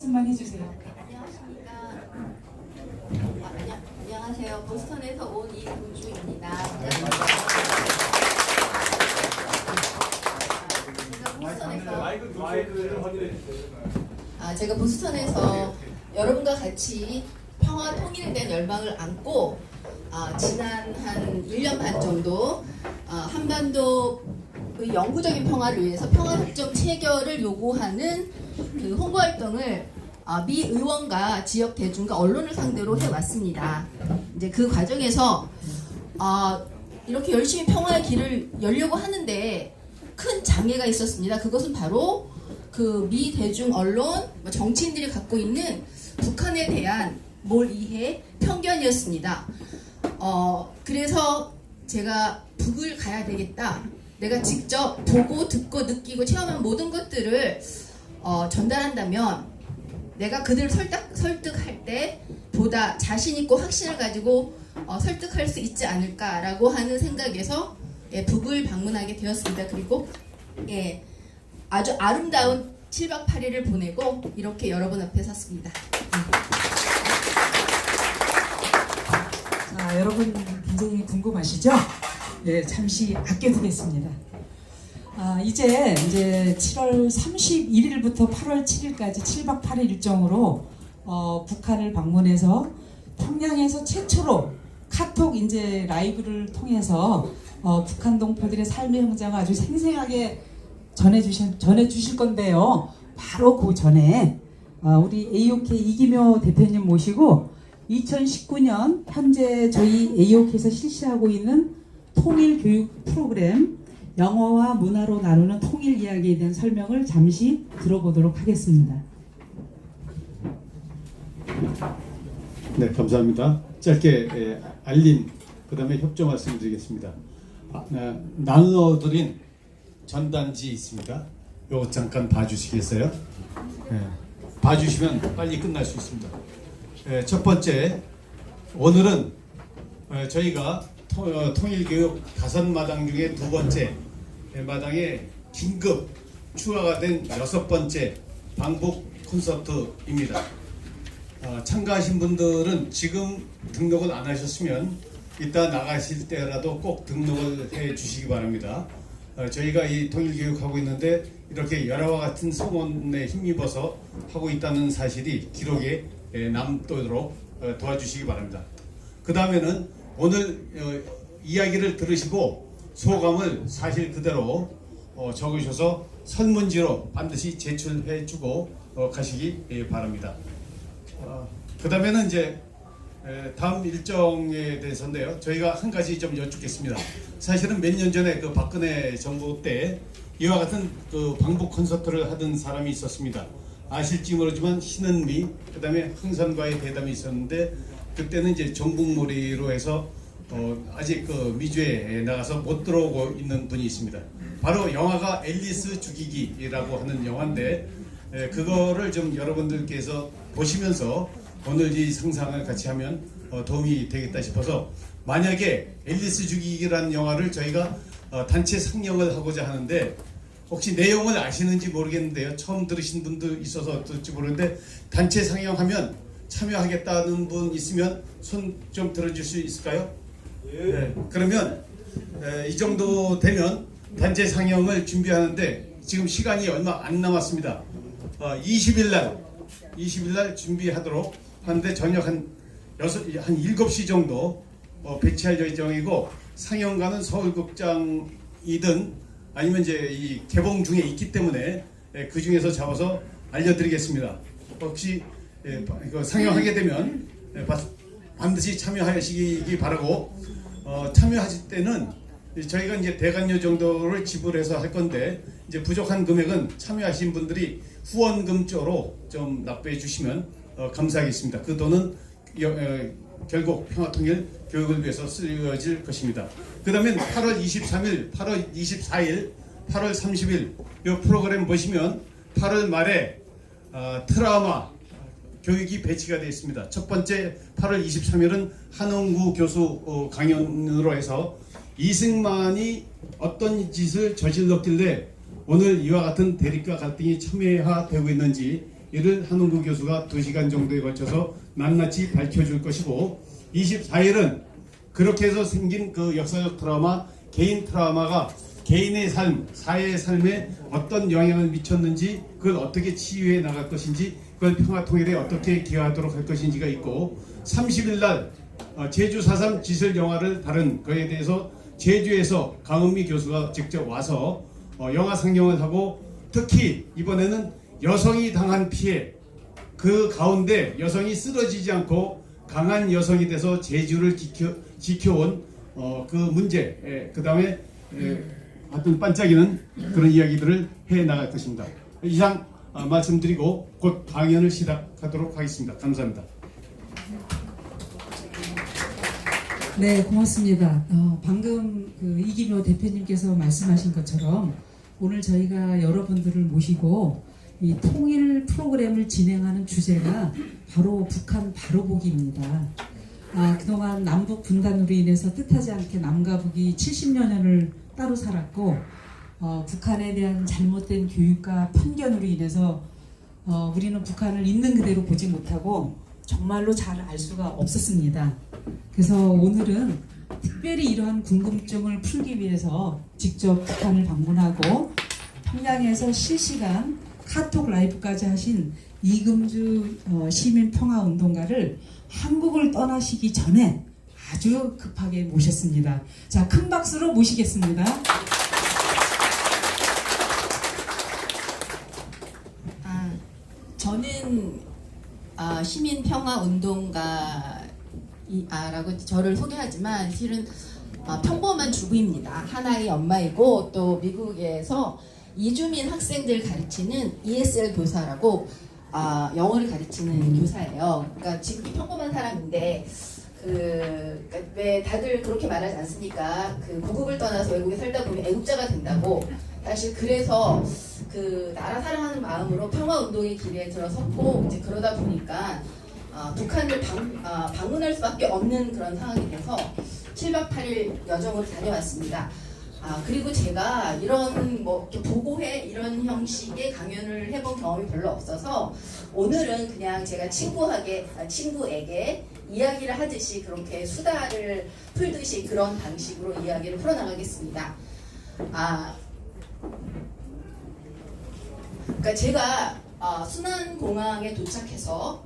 말씀만 해주세요. 안녕하십니까. 안녕하세요. 보스턴에서 온 이동주입니다. 제가 보스턴에서 여러분과 같이 평화 통일에 대한 열망을 안고 지난 한 1년 반 정도 한반도 영구적인 평화를 위해서 평화협정 체결을 요구하는 그 홍보 활동을 미 의원과 지역 대중과 언론을 상대로 해왔습니다. 이제 그 과정에서 이렇게 열심히 평화의 길을 열려고 하는데 큰 장애가 있었습니다. 그것은 바로 그 미 대중 언론, 정치인들이 갖고 있는 북한에 대한 몰이해, 편견이었습니다. 그래서 제가 북을 가야 되겠다. 내가 직접 보고 듣고 느끼고 체험한 모든 것들을 전달한다면 내가 그들을 설득할 때 보다 자신 있고 확신을 가지고 설득할 수 있지 않을까라고 하는 생각에서 북을 방문하게 되었습니다. 그리고 아주 아름다운 7박 8일을 보내고 이렇게 여러분 앞에 섰습니다. 자, 여러분 굉장히 궁금하시죠? 네, 잠시 아껴두겠습니다. 이제 7월 31일부터 8월 7일까지 7박 8일 일정으로 북한을 방문해서 평양에서 최초로 카톡 라이브를 통해서 북한 동포들의 삶의 현장을 아주 생생하게 전해주실 건데요. 바로 그 전에 우리 AOK 이기묘 대표님 모시고 2019년 현재 저희 AOK에서 실시하고 있는 통일교육 프로그램 영어와 문화로 나누는 통일 이야기에 대한 설명을 잠시 들어보도록 하겠습니다. 네, 감사합니다. 짧게 알림, 그 다음에 협조 말씀드리겠습니다. 나눠드린 전단지 있습니다. 요거 잠깐 봐주시겠어요? 봐주시면 빨리 끝날 수 있습니다. 첫 번째, 오늘은 저희가 통일교육 5마당 중에 2번째 마당에 긴급 추가가 된 6번째 방북 콘서트입니다. 참가하신 분들은 지금 등록을 안 하셨으면 이따 나가실 때라도 꼭 등록을 해 주시기 바랍니다. 저희가 이 통일교육하고 있는데 이렇게 열화와 같은 성원에 힘입어서 하고 있다는 사실이 기록에 남도록 도와주시기 바랍니다. 그 다음에는 오늘 이야기를 들으시고 소감을 사실 그대로 적으셔서 설문지로 반드시 제출해 주고 가시기 바랍니다. 그 다음에는 이제 다음 일정에 대해서인데요. 저희가 한 가지 좀 여쭙겠습니다. 사실은 몇 년 전에 그 박근혜 정부 때 이와 같은 그 방북 콘서트를 하던 사람이 있었습니다. 아실지 모르지만 신은미, 그 다음에 흥선과의 대담이 있었는데 그때는 이제 정북몰이로 해서 아직 그 미주에 나가서 못 들어오고 있는 분이 있습니다. 바로 영화가 앨리스 죽이기라고 하는 영화인데 그거를 좀 여러분들께서 보시면서 오늘 이 상상을 같이 하면 도움이 되겠다 싶어서 만약에 앨리스 죽이기라는 영화를 저희가 단체 상영을 하고자 하는데 혹시 내용을 아시는지 모르겠는데요. 처음 들으신 분도 있어서 어떨지 모르는데 단체 상영하면 참여하겠다는 분 있으면 손 좀 들어줄 수 있을까요? 네. 그러면 이 정도 되면 단체 상영을 준비하는데 지금 시간이 얼마 안 남았습니다. 20일 날 준비하도록 하는데 저녁 한 7시 정도 배치할 예정이고 상영관은 서울극장이든 아니면 이제 이 개봉 중에 있기 때문에 그 중에서 잡아서 알려드리겠습니다. 혹시 상영하게 되면 반드시 참여하시기 바라고 참여하실 때는 저희가 이제 대관료 정도를 지불해서 할 건데 이제 부족한 금액은 참여하신 분들이 후원금 쪽으로 좀 납부해 주시면 감사하겠습니다. 그 돈은 결국 평화통일 교육을 위해서 쓰여질 것입니다. 그 다음에 8월 23일, 8월 24일, 8월 30일 이 프로그램 보시면 8월 말에 트라우마 교육이 배치가 되어 있습니다. 첫 번째 8월 23일은 한홍구 교수 강연으로 해서 이승만이 어떤 짓을 저질렀길래 오늘 이와 같은 대립과 갈등이 첨예화되고 있는지 이를 한웅구 교수가 2시간 정도에 걸쳐서 낱낱이 밝혀줄 것이고 24일은 그렇게 해서 생긴 그 역사적 트라우마, 개인 트라우마가 개인의 삶, 사회의 삶에 어떤 영향을 미쳤는지 그걸 어떻게 치유해 나갈 것인지 그걸 평화통일에 어떻게 기여하도록 할 것인지가 있고 30일 날 제주 4.3 지슬 영화를 다룬 거에 대해서 제주에서 강은미 교수가 직접 와서 영화 상영을 하고 특히 이번에는 여성이 당한 피해 그 가운데 여성이 쓰러지지 않고 강한 여성이 돼서 제주를 지켜온 그 문제 그 다음에 하여튼 반짝이는 그런 이야기들을 해 나갈 것입니다. 이상 말씀드리고 곧 강연을 시작하도록 하겠습니다. 감사합니다. 네, 고맙습니다. 방금 그 이기묘 대표님께서 말씀하신 것처럼 오늘 저희가 여러분들을 모시고 이 통일 프로그램을 진행하는 주제가 바로 북한 바로보기입니다. 그동안 남북 분단으로 인해서 뜻하지 않게 남과 북이 70여년을 따로 살았고 북한에 대한 잘못된 교육과 편견으로 인해서 우리는 북한을 있는 그대로 보지 못하고 정말로 잘 알 수가 없었습니다. 그래서 오늘은 특별히 이러한 궁금증을 풀기 위해서 직접 북한을 방문하고 평양에서 실시간 카톡 라이브까지 하신 이금주 시민평화운동가를 한국을 떠나시기 전에 아주 급하게 모셨습니다. 자, 큰 박수로 모시겠습니다. 저는 시민평화운동가라고 저를 소개하지만 실은 평범한 주부입니다. 하나의 엄마이고 또 미국에서 이주민 학생들 가르치는 ESL 교사라고 영어를 가르치는 교사예요. 그러니까 지극히 평범한 사람인데 그러니까 왜 다들 그렇게 말하지 않습니까? 그 고국을 떠나서 외국에 살다 보면 애국자가 된다고. 사실 그래서 그 나라 사랑하는 마음으로 평화운동의 길에 들어섰고 이제 그러다 보니까 북한을 방문할 수밖에 없는 그런 상황이 돼서 7박 8일 여정으로 다녀왔습니다. 그리고 제가 이런 뭐 이렇게 보고회 이런 형식의 강연을 해본 경험이 별로 없어서 오늘은 그냥 제가 친구에게 이야기를 하듯이 그렇게 수다를 풀듯이 그런 방식으로 이야기를 풀어나가겠습니다. 그러니까 제가 순안공항에 도착해서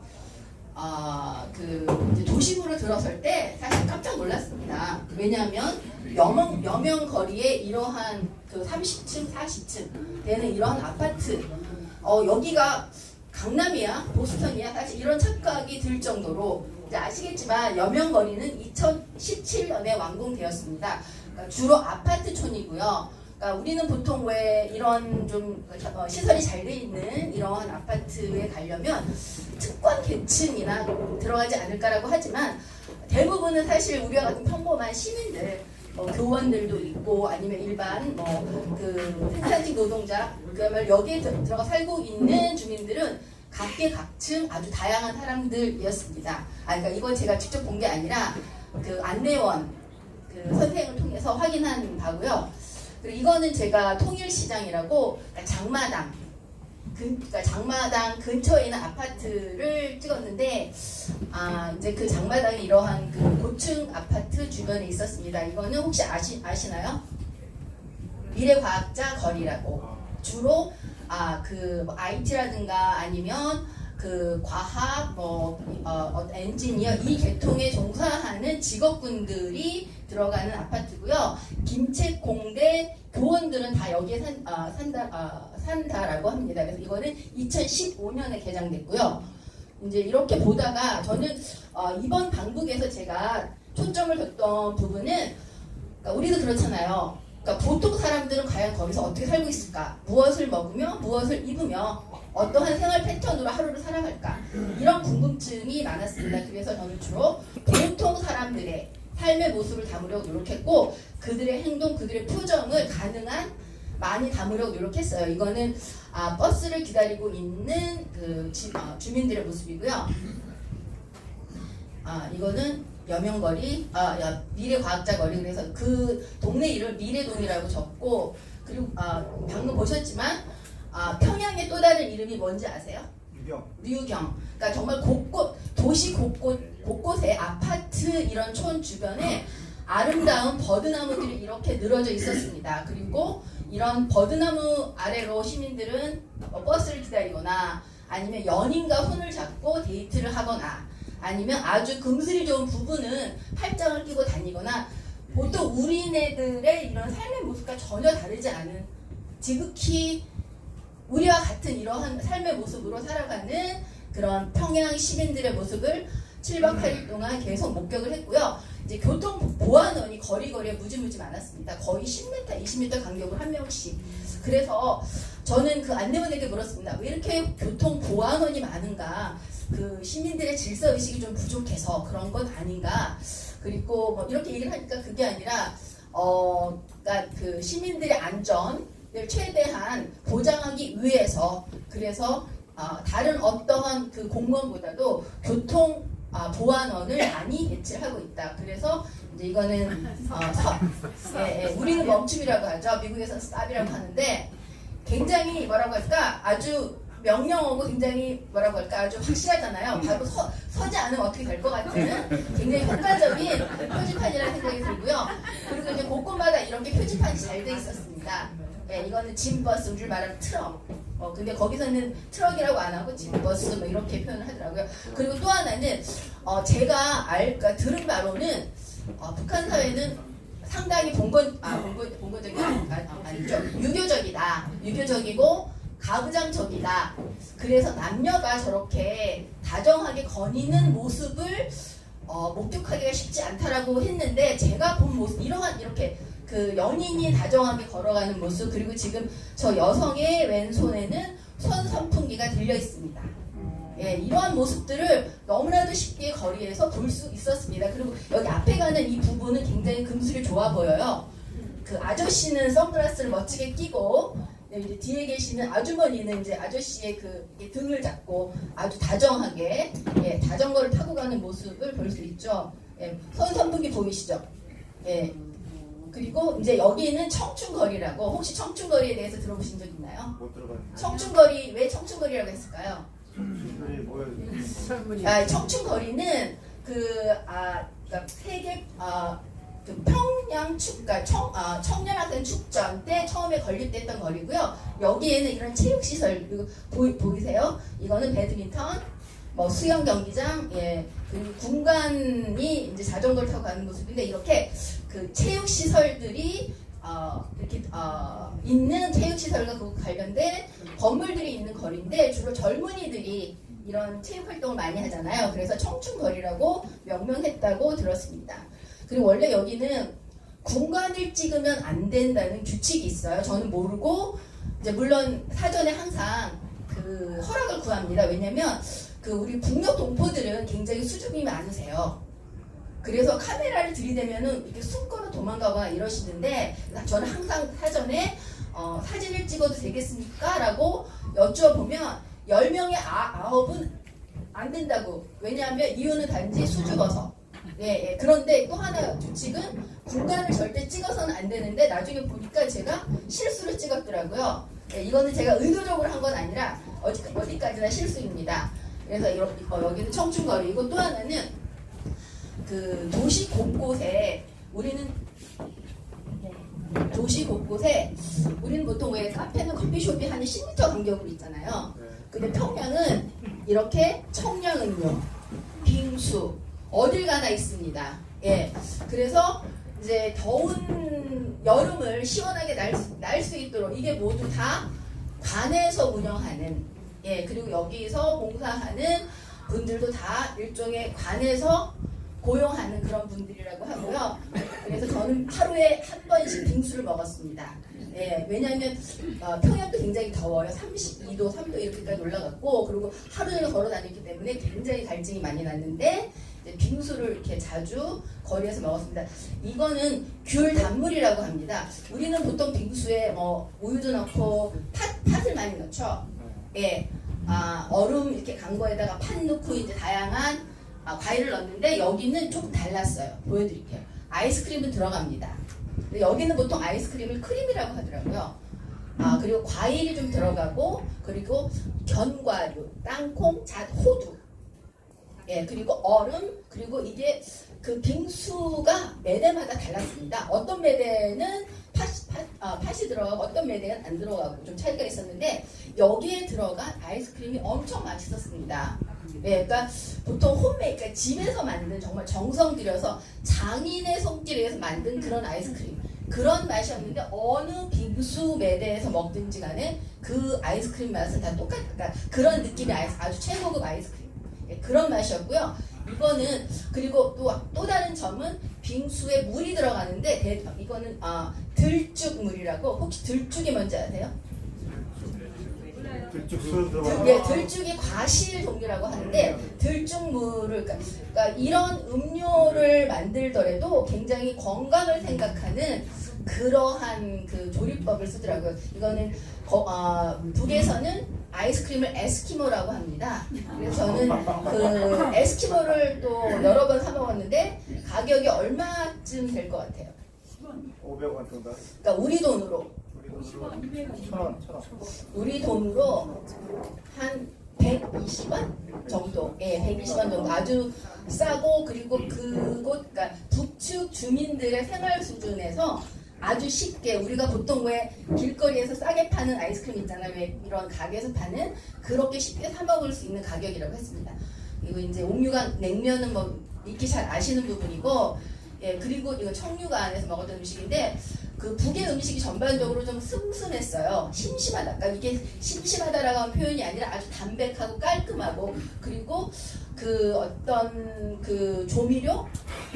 이제 도심으로 들어설 때 사실 깜짝 놀랐습니다. 왜냐하면 여명 거리에 이러한 그 30층, 40층 되는 이러한 아파트, 여기가 강남이야, 보스턴이야, 사실 이런 착각이 들 정도로 이제 아시겠지만 여명 거리는 2017년에 완공되었습니다. 그러니까 주로 아파트촌이고요. 그러니까 우리는 보통 왜 이런 좀 시설이 잘 돼 있는 이러한 아파트에 가려면 특권 계층이나 들어가지 않을까라고 하지만 대부분은 사실 우리와 같은 평범한 시민들, 교원들도 있고 아니면 일반 그 생산직 노동자, 그야말로 여기에 들어가 살고 있는 주민들은 각계각층 아주 다양한 사람들이었습니다. 그러니까 이건 제가 직접 본 게 아니라 그 안내원 그 선생을 통해서 확인한 바고요. 그리고 이거는 제가 통일시장이라고 장마당, 그러니까 장마당 근처에 있는 아파트를 찍었는데 이제 그 장마당이 이러한 그 고층 아파트 주변에 있었습니다. 이거는 혹시 아시나요? 미래과학자 거리라고 주로 그 IT라든가 아니면 그 과학, 엔지니어 이 계통에 종사하는 직업군들이 들어가는 아파트고요. 김책공대 교원들은 다 여기에 산다라고 합니다. 그래서 이거는 2015년에 개장됐고요. 이제 이렇게 보다가 저는 이번 방북에서 제가 초점을 뒀던 부분은 그러니까 우리도 그렇잖아요. 그러니까 보통 사람들은 과연 거기서 어떻게 살고 있을까? 무엇을 먹으며 무엇을 입으며 어떠한 생활 패턴으로 하루를 살아갈까? 이런 궁금증이 많았습니다. 그래서 저는 주로 보통 사람들의 삶의 모습을 담으려고 노력했고 그들의 행동, 그들의 표정을 가능한 많이 담으려고 노력했어요. 이거는 버스를 기다리고 있는 그 주민들의 모습이고요. 이거는 여명거리, 미래과학자 거리. 그래서 그 동네 이름을 미래동이라고 적고 그리고 방금 보셨지만 평양의 또 다른 이름이 뭔지 아세요? 류경. 그러니까 정말 도시 곳곳에 아파트 이런 촌 주변에 아름다운 버드나무들이 이렇게 늘어져 있었습니다. 그리고 이런 버드나무 아래로 시민들은 버스를 기다리거나 아니면 연인과 손을 잡고 데이트를 하거나 아니면 아주 금슬이 좋은 부부는 팔짱을 끼고 다니거나 보통 우리네들의 이런 삶의 모습과 전혀 다르지 않은 지극히 우리와 같은 이러한 삶의 모습으로 살아가는 그런 평양 시민들의 모습을 7박 8일 동안 계속 목격을 했고요. 이제 교통보안원이 거리거리에 무지무지 많았습니다. 거의 10m, 20m 간격으로 한 명씩. 그래서 저는 그 안내원에게 물었습니다. 왜 이렇게 교통보안원이 많은가? 그 시민들의 질서의식이 좀 부족해서 그런 건 아닌가? 그리고 뭐 이렇게 얘기를 하니까 그게 아니라 그러니까 그 시민들의 안전을 최대한 보장하기 위해서 그래서 다른 어떠한 그 공무원보다도 교통 보안원을 많이 배치를 하고 있다. 그래서 이제 이거는 우리는 멈춤이라고 하죠. 미국에서는 스탑이라고 하는데 굉장히 뭐라고 할까 아주 명령어고 굉장히 뭐라고 할까 아주 확실하잖아요. 바로 서지 않으면 어떻게 될 것 같은 굉장히 효과적인 표지판이라는 생각이 들고요. 그리고 이제 곳곳마다 이런 게 표지판이 잘 돼 있었습니다. 이거는 짐버스, 우리를 말하는 트럭. 근데 거기서는 트럭이라고 안 하고 짐버스 뭐 이렇게 표현을 하더라고요. 그리고 또 하나는 제가 그러니까 들은 바로는 북한 사회는 상당히 봉건적이 아니죠. 유교적이고 가부장적이다. 그래서 남녀가 저렇게 다정하게 거니는 모습을 목격하기가 쉽지 않다라고 했는데 제가 본 모습 이렇게 그 연인이 다정하게 걸어가는 모습 그리고 지금 저 여성의 왼손에는 손 선풍기가 들려 있습니다. 이러한 모습들을 너무나도 쉽게 거리에서 볼 수 있었습니다. 그리고 여기 앞에 가는 이 부분은 굉장히 금슬이 좋아 보여요. 그 아저씨는 선글라스를 멋지게 끼고 이제 뒤에 계시는 아주머니는 이제 아저씨의 그 등을 잡고 아주 다정하게 자전거를 타고 가는 모습을 볼 수 있죠. 손 선풍기 보이시죠? 그리고 이제 여기는 청춘거리라고 혹시 청춘거리에 대해서 들어보신 적 있나요? 못 들어봤는데. 청춘거리 왜 청춘거리라고 했을까요? 청춘거리는 그러니까 세계 그 평양 축가 청년학생 축전 때 처음에 건립됐던 거리고요. 여기에는 이런 체육 시설 그리고 보이세요? 이거는 배드민턴, 뭐 수영 경기장, 그리고 군관이 이제 자전거를 타고 가는 모습인데 이렇게 그 체육 시설들이 이렇게 있는 체육 시설과 그 관련된 건물들이 있는 거리인데 주로 젊은이들이 이런 체육 활동을 많이 하잖아요. 그래서 청춘거리라고 명명했다고 들었습니다. 그리고 원래 여기는 군관을 찍으면 안 된다는 규칙이 있어요. 저는 모르고 이제 물론 사전에 항상 그 허락을 구합니다. 왜냐면 그 우리 북녘 동포들은 굉장히 수줍음이 많으세요. 그래서 카메라를 들이대면은 이렇게 숨거나 도망가거나 이러시는데 저는 항상 사전에 사진을 찍어도 되겠습니까? 라고 여쭈어보면 10명의 9은 안 된다고. 왜냐하면 이유는 단지 수줍어서. 그런데 또 하나 규칙은 군관을 절대 찍어서는 안 되는데 나중에 보니까 제가 실수를 찍었더라고요. 이거는 제가 의도적으로 한 건 아니라 어디까지나 실수입니다. 그래서 여기는 청춘거리이고 또 하나는 그 도시 곳곳에 우리는 보통 왜 카페나 커피숍이 한 10m 간격으로 있잖아요. 근데 평양은 이렇게 청량음료, 빙수 어딜 가나 있습니다. 그래서 이제 더운 여름을 시원하게 날 수 있도록 이게 모두 다 관에서 운영하는 그리고 여기서 봉사하는 분들도 다 일종의 관에서 고용하는 그런 분들이라고 하고요. 그래서 저는 하루에 한 번씩 빙수를 먹었습니다. 왜냐하면 평양도 굉장히 더워요. 32도, 3도 이렇게까지 올라갔고 그리고 하루 종일 걸어 다녔기 때문에 굉장히 갈증이 많이 났는데 빙수를 이렇게 자주 거리에서 먹었습니다. 이거는 귤 단물이라고 합니다. 우리는 보통 빙수에 뭐 우유도 넣고 팥을 많이 넣죠. 얼음 이렇게 간 거에다가 팥 넣고 이제 다양한 과일을 넣는데 여기는 조금 달랐어요. 보여드릴게요. 아이스크림은 들어갑니다. 근데 여기는 보통 아이스크림을 크림이라고 하더라고요. 그리고 과일이 좀 들어가고, 그리고 견과류, 땅콩, 호두, 예, 그리고 얼음, 그리고 이게 그 빙수가 매대마다 달랐습니다. 어떤 매대는 팥이 들어가고 어떤 매대는 안 들어가고 좀 차이가 있었는데, 여기에 들어간 아이스크림이 엄청 맛있었습니다. 예, 그러니까 보통 그러니까 집에서 만든 정말 정성 들여서 장인의 손길에 의해서 만든 그런 아이스크림, 그런 맛이었는데 어느 빙수 매대에서 먹든지 간에 그 아이스크림 맛은 다 그러니까 그런 느낌의 아주 최고급 아이스크림, 예, 그런 맛이었고요. 이거는 그리고 또 다른 점은 빙수에 물이 들어가는데 이거는 들쭉물이라고, 혹시 들쭉이 뭔지 아세요? 예, 들쭉이 과실 종류라고 하는데, 들쭉물을 그러니까 이런 음료를 만들더라도 굉장히 건강을 생각하는 그러한 그 조리법을 쓰더라고요. 이거는 북에서는 아이스크림을 에스키모라고 합니다. 그래서 저는 그 에스키모를 또 여러 번 사 먹었는데 가격이 얼마쯤 될 것 같아요? 500원 정도. 그러니까 우리 돈으로 우리 돈으로 한 120원 정도, 예, 120원 정도 아주 싸고, 그리고 그러니까 북측 주민들의 생활 수준에서 아주 쉽게, 우리가 보통 왜 길거리에서 싸게 파는 아이스크림 있잖아요, 왜 이런 가게에서 파는, 그렇게 쉽게 사 먹을 수 있는 가격이라고 했습니다. 그리고 이제 옥류관 냉면은 뭐 익히 잘 아시는 부분이고, 예, 그리고 이거 청류관 안에서 먹었던 음식인데, 그 북의 음식이 전반적으로 좀 슴슴했어요. 심심하다. 그러니까 이게 심심하다라고 하는 표현이 아니라 아주 담백하고 깔끔하고, 그리고 그 어떤 그 조미료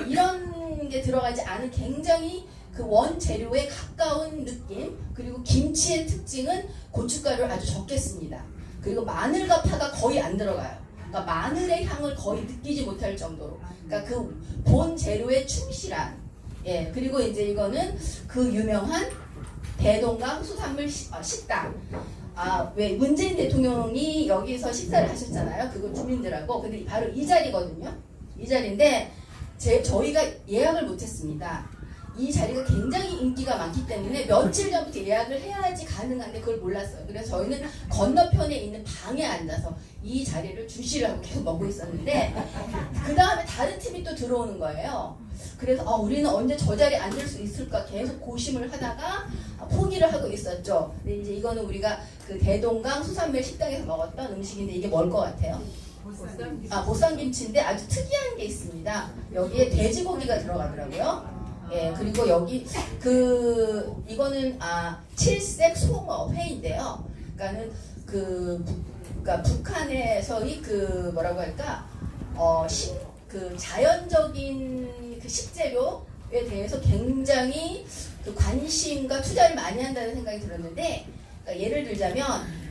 이런 게 들어가지 않은 굉장히 그 원재료에 가까운 느낌, 그리고 김치의 특징은 고춧가루를 아주 적게 씁니다. 그리고 마늘과 파가 거의 안 들어가요. 그러니까 마늘의 향을 거의 느끼지 못할 정도로, 그러니까 그 본 재료에 충실한, 예, 그리고 이제 이거는 그 유명한 대동강 수산물 식당. 왜 문재인 대통령이 여기서 식사를 하셨잖아요. 그거 주민들하고. 근데 바로 이 자리거든요. 이 자리인데 저희가 예약을 못했습니다. 이 자리가 굉장히 인기가 많기 때문에 며칠 전부터 예약을 해야지 가능한데 그걸 몰랐어요. 그래서 저희는 건너편에 있는 방에 앉아서 이 자리를 주시를 하고 계속 먹고 있었는데, 그 다음에 다른 팀이 또 들어오는 거예요. 그래서 우리는 언제 저 자리에 앉을 수 있을까 계속 고심을 하다가 포기를 하고 있었죠. 근데 이제 이거는 우리가 그 대동강 수산물 식당에서 먹었던 음식인데, 이게 뭘 것 같아요? 보쌈김치인데 아주 특이한 게 있습니다. 여기에 돼지고기가 들어가더라고요. 예, 그리고 여기 이거는 칠색 송어 회인데요. 그러니까는 그러니까 북한에서의 그 뭐라고 할까, 그 자연적인 그 식재료에 대해서 굉장히 그 관심과 투자를 많이 한다는 생각이 들었는데, 그러니까 예를 들자면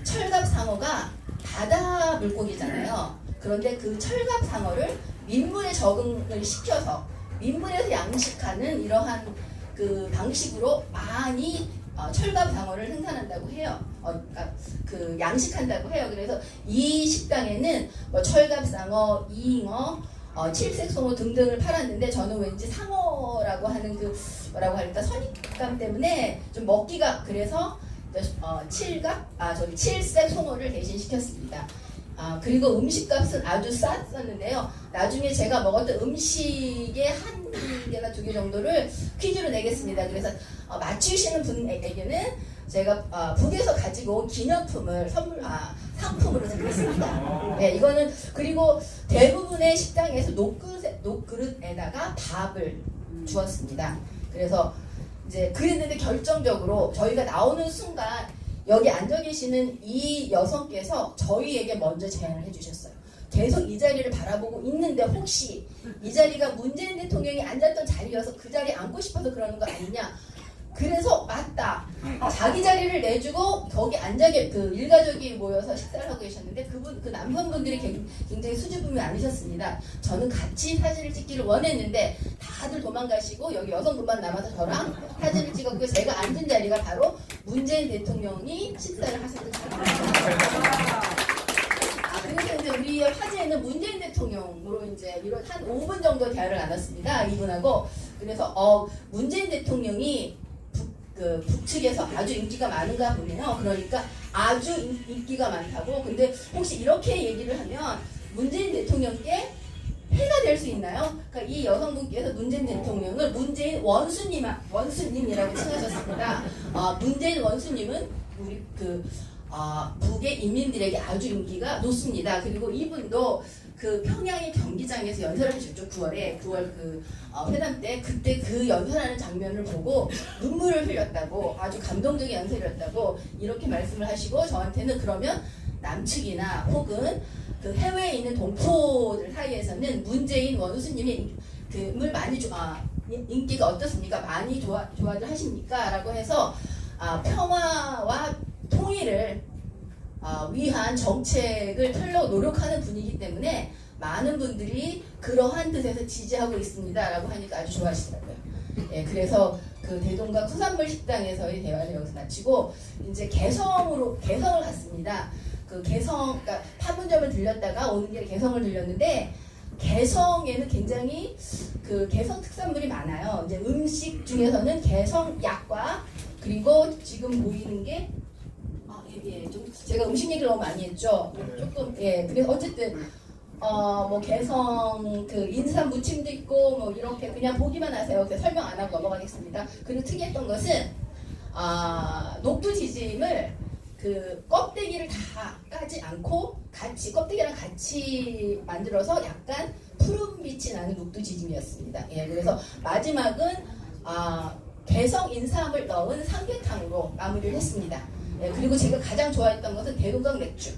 철갑상어가 바다 물고기잖아요. 그런데 그 철갑상어를 민물에 적응을 시켜서 민물에서 양식하는 이러한 그 방식으로 많이 철갑상어를 생산한다고 해요. 그러니까 그 양식한다고 해요. 그래서 이 식당에는 뭐 철갑상어, 잉어, 칠색송어 등등을 팔았는데, 저는 왠지 상어라고 하는 그 뭐라고 할까, 선입감 때문에 좀 먹기가, 그래서 칠색 송어를 대신 시켰습니다. 그리고 음식값은 아주 쌌었는데요. 나중에 제가 먹었던 음식의 한 개나 두 개 정도를 퀴즈로 내겠습니다. 그래서 맞추시는 분에게는 제가 북에서 가지고 온 기념품을 상품으로 드리겠습니다. 네, 이거는, 그리고 대부분의 식당에서 녹그릇에다가 밥을 주었습니다. 그래서 이제 그랬는데 결정적으로 저희가 나오는 순간 여기 앉아 계시는 이 여성께서 저희에게 먼저 제안을 해주셨어요. 계속 이 자리를 바라보고 있는데 혹시 이 자리가 문재인 대통령이 앉았던 자리여서 그 자리에 앉고 싶어서 그러는 거 아니냐. 그래서 맞다. 자기 자리를 내주고 거기 그 일가족이 모여서 식사를 하고 계셨는데 그 남성분들이 굉장히 수줍음이 많으셨습니다. 저는 같이 사진을 찍기를 원했는데 다들 도망가시고 여기 여성분만 남아서 저랑 사진을 찍었고, 제가 앉은 자리가 바로 문재인 대통령이 식사를 하셨던 자리입니다. 그래서 이제 우리의 화제는 문재인 대통령으로 이제 한 5분 정도 대화를 나눴습니다. 이분하고. 그래서 문재인 대통령이 그 북측에서 아주 인기가 많은가 보네요. 그러니까 아주 인기가 많다고. 근데 혹시 이렇게 얘기를 하면 문재인 대통령께 해가 될 수 있나요? 그러니까 이 여성분께서 문재인 대통령을 문재인 원수님이라고 칭하셨습니다. 문재인 원수님은 우리 북의 인민들에게 아주 인기가 높습니다. 그리고 이분도 그 평양의 경기장에서 연설을 하셨죠. 9월 그 회담 때 그때 그 연설하는 장면을 보고 눈물을 흘렸다고, 아주 감동적인 연설이었다고 이렇게 말씀을 하시고, 저한테는 그러면 남측이나 혹은 그 해외에 있는 동포들 사이에서는 문재인 원수님이 그물 많이 인기가 어떻습니까? 많이 좋아들 하십니까? 라고 해서 평화와 통일을 위한 정책을 펴려고 노력하는 분이기 때문에 많은 분들이 그러한 뜻에서 지지하고 있습니다 라고 하니까 아주 좋아하시더라고요. 예, 그래서 그 대동강 수산물 식당에서의 대화를 여기서 마치고 이제 개성을 갔습니다. 그 개성, 그러니까 파문점을 들렸다가 오는 길에 개성을 들렸는데, 개성에는 굉장히 그 개성 특산물이 많아요. 이제 음식 중에서는 개성 약과, 그리고 지금 보이는 게 좀 제가 음식 얘기를 너무 많이 했죠. 조금 그래서 어쨌든 뭐 개성 그 인삼 무침도 있고 뭐 이렇게 그냥 보기만 하세요. 그래서 설명 안 하고 넘어가겠습니다. 그리고 특이했던 것은 녹두지짐을 그 껍데기를 다 까지 않고 같이 껍데기랑 같이 만들어서 약간 푸른빛이 나는 녹두지짐이었습니다. 예, 그래서 마지막은 개성 인삼을 넣은 삼계탕으로 마무리를 했습니다. 예, 그리고 제가 가장 좋아했던 것은 대동강 맥주,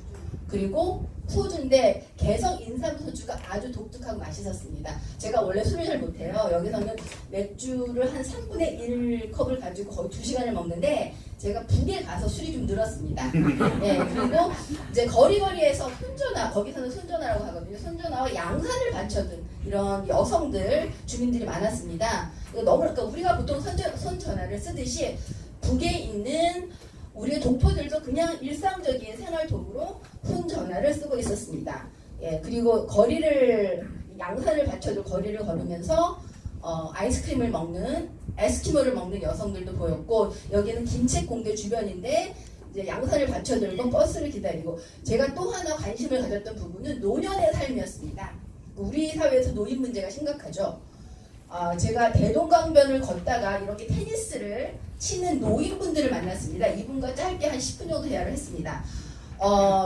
그리고 소주인데 개성 인삼 소주가 아주 독특하고 맛있었습니다. 제가 원래 술을 잘 못해요. 여기서는 맥주를 한 3분의 1컵을 가지고 거의 2시간을 먹는데, 제가 북에 가서 술이 좀 늘었습니다. 예, 그리고 이제 거리거리에서 손전화, 거기서는 손전화라고 하거든요. 손전화와 양산을 받쳐둔 이런 여성들, 주민들이 많았습니다. 그러니까 우리가 보통 손전화를 쓰듯이 북에 있는 우리의 동포들도 그냥 일상적인 생활 도구로 손전화를 쓰고 있었습니다. 예, 그리고 양산을 받쳐도 거리를 걸으면서 아이스크림을 먹는, 에스키모를 먹는 여성들도 보였고, 여기는 김책공대 주변인데 이제 양산을 받쳐들고 버스를 기다리고, 제가 또 하나 관심을 가졌던 부분은 노년의 삶이었습니다. 우리 사회에서 노인 문제가 심각하죠. 제가 대동강변을 걷다가 이렇게 테니스를 치는 노인분들을 만났습니다. 이분과 짧게 한 10분 정도 대화를 했습니다.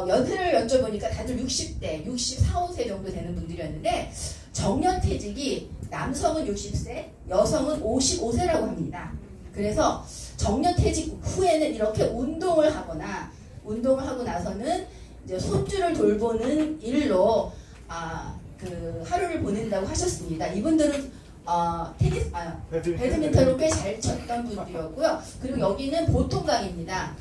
연세를 여쭤보니까 다들 60대, 64, 5세 정도 되는 분들이었는데, 정년퇴직이 남성은 60세, 여성은 55세라고 합니다. 그래서 정년퇴직 후에는 이렇게 운동을 하고 나서는 이제 손주를 돌보는 일로 그 하루를 보낸다고 하셨습니다. 이분들은 배드민턴을 꽤 잘 쳤던 분들이었고요. 그리고 여기는 보통강입니다.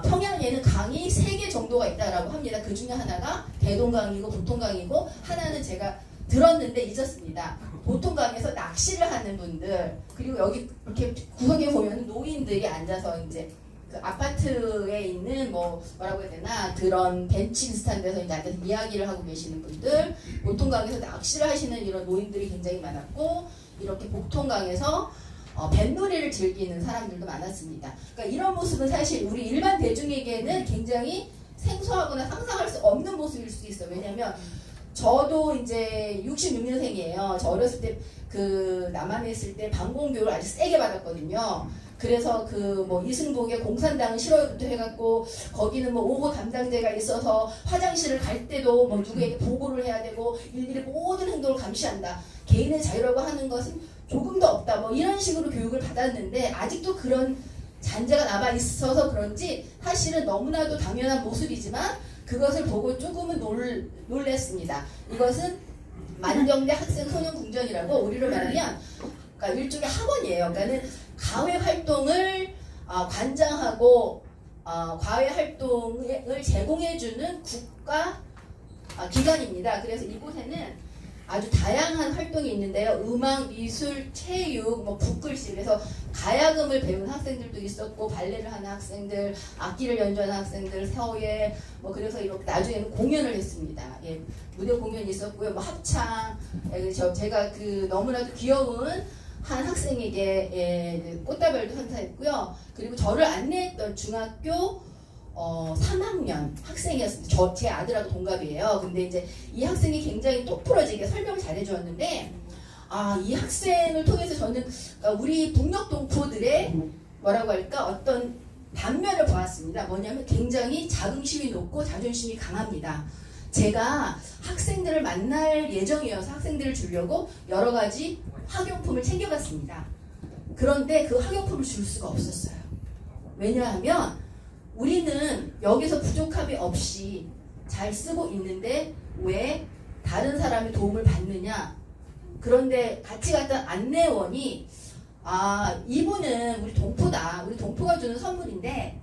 평양에는 강이 3개 정도가 있다라고 합니다. 그 중에 하나가 대동강이고 보통강이고, 하나는 제가 들었는데 잊었습니다. 보통강에서 낚시를 하는 분들, 그리고 여기 이렇게 구석에 보면 노인들이 앉아서 이제 그 아파트에 있는 뭐라고 해야 되나, 그런 벤치 비슷한 데서 이제 앉아서 이야기를 하고 계시는 분들, 보통강에서 낚시를 하시는 이런 노인들이 굉장히 많았고, 이렇게 복통강에서 뱃놀이를 즐기는 사람들도 많았습니다. 그러니까 이런 모습은 사실 우리 일반 대중에게는 굉장히 생소하거나 상상할 수 없는 모습일 수 있어요. 왜냐하면 저도 이제 66년생이에요. 저 어렸을 때 그 남한에 있을 때 방공교육을 아주 세게 받았거든요. 그래서 그 뭐 이승복의 공산당은 싫어요부터 해갖고, 거기는 뭐 5호 담당자가 있어서 화장실을 갈 때도 뭐 누구에게 보고를 해야 되고, 일일이 모든 행동을 감시한다. 개인의 자유라고 하는 것은 조금도 없다. 뭐 이런 식으로 교육을 받았는데, 아직도 그런 잔재가 남아 있어서 그런지 사실은 너무나도 당연한 모습이지만 그것을 보고 조금은 놀랬습니다. 이것은 만경대 학생 소년 궁전이라고, 우리로 말하면 그러니까 일종의 학원이에요. 그러니까는 가회 활동을 관장하고 과외 활동을 제공해주는 국가 기관입니다. 그래서 이곳에는 아주 다양한 활동이 있는데요. 음악, 미술, 체육, 뭐 붓글씨, 그래서 가야금을 배운 학생들도 있었고, 발레를 하는 학생들, 악기를 연주하는 학생들, 서예, 뭐 그래서 이렇게 나중에는 공연을 했습니다. 예, 무대 공연이 있었고요. 뭐 합창, 제가 그 너무나도 귀여운 한 학생에게 꽃다발도 선사했고요. 그리고 저를 안내했던 중학교 3학년 학생이었습니다. 제 아들하고 동갑이에요. 근데 이제 이 학생이 굉장히 똑부러지게 설명을 잘 해주었는데, 이 학생을 통해서 저는 우리 북녘 동포들의 뭐라고 할까 어떤 반면을 보았습니다. 뭐냐면 굉장히 자긍심이 높고 자존심이 강합니다. 제가 학생들을 만날 예정이어서 학생들을 주려고 여러 가지 학용품을 챙겨갔습니다. 그런데 그 학용품을 줄 수가 없었어요. 왜냐하면 우리는 여기서 부족함이 없이 잘 쓰고 있는데 왜 다른 사람의 도움을 받느냐. 그런데 같이 갔던 안내원이 이분은 우리 동포다. 우리 동포가 주는 선물인데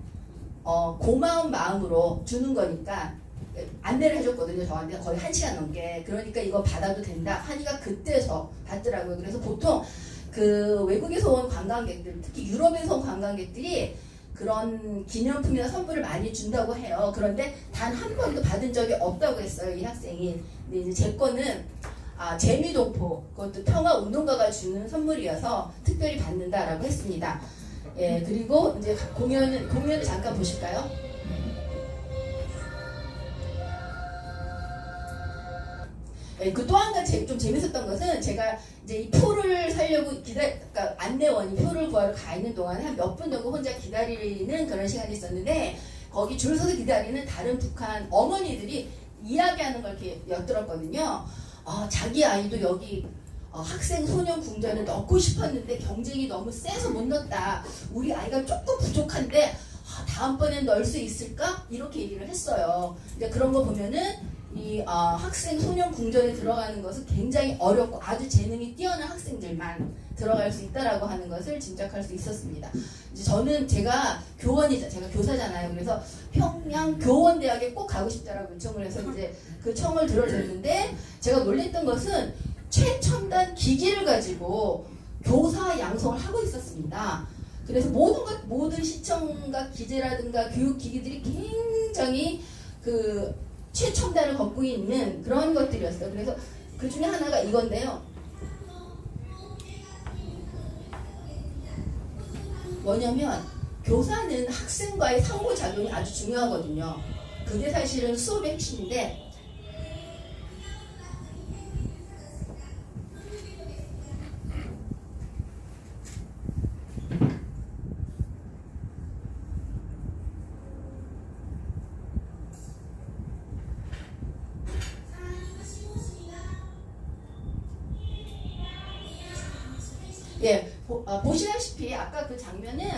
고마운 마음으로 주는 거니까 안내를 해줬거든요. 저한테 거의 1시간 넘게. 그러니까 이거 받아도 된다 하니까 그때서 받더라고요. 그래서 보통 그 외국에서 온 관광객들, 특히 유럽에서 온 관광객들이 그런 기념품이나 선물을 많이 준다고 해요. 그런데 단 한 번도 받은 적이 없다고 했어요, 이 학생이. 근데 이제 제 거는 재미동포, 그것도 평화운동가가 주는 선물이어서 특별히 받는다라고 했습니다. 예, 그리고 이제 공연을 잠깐 보실까요? 예, 그 또 한 가지 좀 재밌었던 것은 제가 이제 이 표를 사려고 그러니까 안내원이 표를 구하러 가 있는 동안에 한 몇 분 정도 혼자 기다리는 그런 시간이 있었는데 거기 줄 서서 기다리는 다른 북한 어머니들이 이야기하는 걸 이렇게 엿들었거든요. 자기 아이도 여기 학생 소년 궁전에 넣고 싶었는데 경쟁이 너무 세서 못 넣었다. 우리 아이가 조금 부족한데 다음번엔 넣을 수 있을까? 이렇게 얘기를 했어요. 근데 그런 거 보면은 이 학생 소년 궁전에 들어가는 것은 굉장히 어렵고 아주 재능이 뛰어난 학생들만 들어갈 수 있다라고 하는 것을 짐작할 수 있었습니다. 이제 제가 교사잖아요. 그래서 평양 교원대학에 꼭 가고 싶다라고 요청을 해서 이제 그 청을 들어줬는데 제가 놀랬던 것은 최첨단 기기를 가지고 교사 양성을 하고 있었습니다. 그래서 모든 시청각 기재라든가 교육 기기들이 굉장히 최첨단을 갖고 있는 그런 것들이었어요. 그래서 그 중에 하나가 이건데요. 뭐냐면 교사는 학생과의 상호작용이 아주 중요하거든요. 그게 사실은 수업의 핵심인데 보시다시피 아까 그 장면은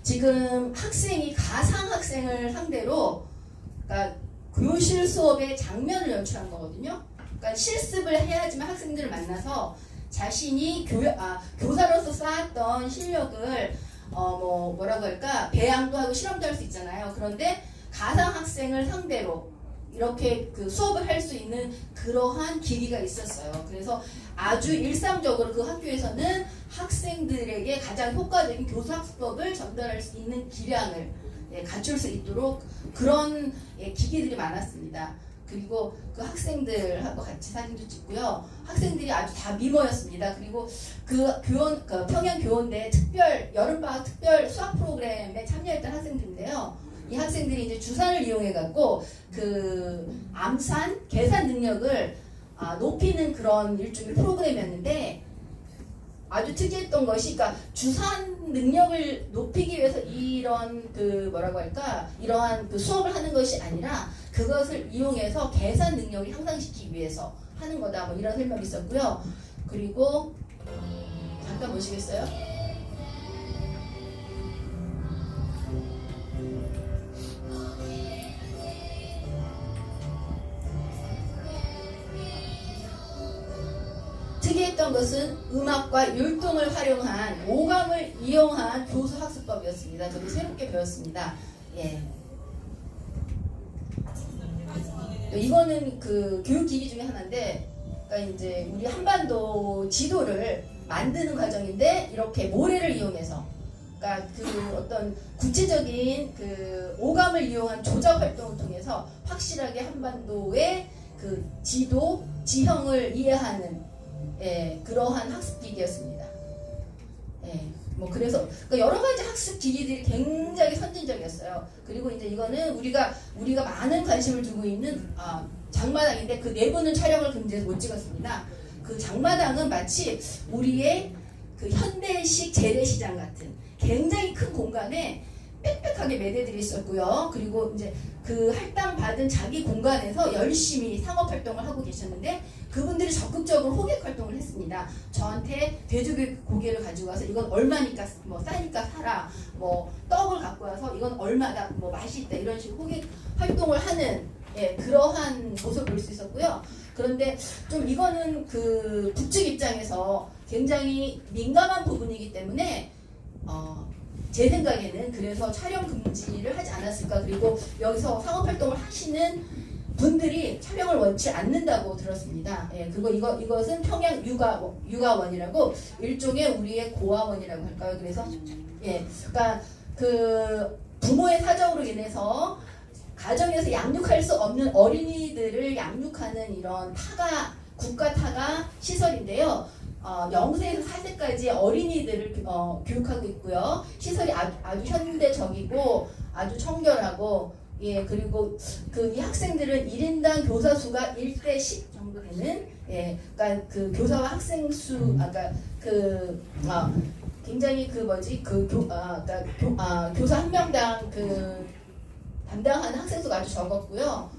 지금 학생이 가상 학생을 상대로 그러니까 교실 수업의 장면을 연출한 거거든요. 그러니까 실습을 해야지만 학생들을 만나서 자신이 교사로서 쌓았던 실력을 뭐라고 할까 배양도 하고 실험도 할 수 있잖아요. 그런데 가상 학생을 상대로 이렇게 수업을 할 수 있는 그러한 기기가 있었어요. 그래서 아주 일상적으로 그 학교에서는 학생들에게 가장 효과적인 교사학습법을 전달할 수 있는 기량을 갖출 수 있도록 그런 기기들이 많았습니다. 그리고 그 학생들하고 같이 사진도 찍고요. 학생들이 아주 다 미모였습니다. 그리고 평양 교원대 여름방학 특별 수학 프로그램에 참여했던 학생들인데요. 이 학생들이 이제 주산을 이용해갖고 암산, 계산 능력을 높이는 그런 일종의 프로그램이었는데 아주 특이했던 것이 주산 능력을 높이기 위해서 이런 이러한 수업을 하는 것이 아니라 그것을 이용해서 계산 능력을 향상시키기 위해서 하는 거다. 이런 설명이 있었고요. 그리고 잠깐 보시겠어요? 특이했던 것은 음악과 율동을 활용한 오감을 이용한 교수 학습법이었습니다. 저도 새롭게 배웠습니다. 예. 이거는 교육기기 중에 하나인데, 그러니까 이제 우리 한반도 지도를 만드는 과정인데 이렇게 모래를 이용해서, 그러니까 어떤 구체적인 오감을 이용한 조작 활동을 통해서 확실하게 한반도의 지도, 지형을 이해하는 그러한 학습기기였습니다. 뭐 그래서 그러니까 여러 가지 학습 기기들이 굉장히 선진적이었어요. 그리고 이제 이거는 우리가 많은 관심을 두고 있는 장마당인데 그 내부는 촬영을 금지해서 못 찍었습니다. 그 장마당은 마치 우리의 그 현대식 재래시장 같은 굉장히 큰 공간에 빽빽하게 매대들이 있었고요. 그리고 이제 그 할당 받은 자기 공간에서 열심히 상업 활동을 하고 계셨는데 그분들이 적극적으로 호객 활동을 했습니다. 저한테 돼지고기 고기를 가지고 와서 이건 얼마니까 뭐 싸니까 사라, 뭐 떡을 갖고 와서 이건 얼마다, 뭐 맛이 있다 이런 식으로 호객 활동을 하는 그러한 모습을 볼 수 있었고요. 그런데 좀 이거는 그 북측 입장에서 굉장히 민감한 부분이기 때문에 제 생각에는 그래서 촬영 금지를 하지 않았을까. 그리고 여기서 상업활동을 하시는 분들이 촬영을 원치 않는다고 들었습니다. 이것은 평양 육아원이라고 일종의 우리의 고아원이라고 할까요? 그래서 그러니까 그 부모의 사정으로 인해서 가정에서 양육할 수 없는 어린이들을 양육하는 이런 국가 타가 시설인데요. 0세에서 4세까지 어린이들을 교육하고 있고요. 시설이 아주 현대적이고 아주 청결하고 그리고 그 이 학생들은 1인당 교사 수가 1대 10 정도 되는 그러니까 그 교사와 학생 수 아까 그 굉장히 교사 한 명당 그 담당하는 학생 수가 아주 적었고요.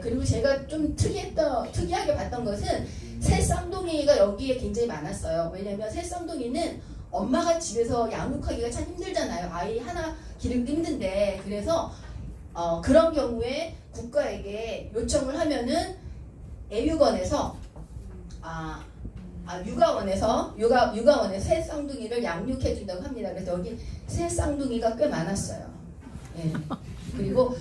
그리고 제가 좀 특이하게 봤던 것은 새 쌍둥이가 여기에 굉장히 많았어요. 왜냐면 새 쌍둥이는 엄마가 집에서 양육하기가 참 힘들잖아요. 아이 하나 기르기도 힘든데 그래서 그런 경우에 국가에게 요청을 하면은 애육원에서 육아원에서 새 쌍둥이를 양육해 준다고 합니다. 그래서 여기 새 쌍둥이가 꽤 많았어요. 그리고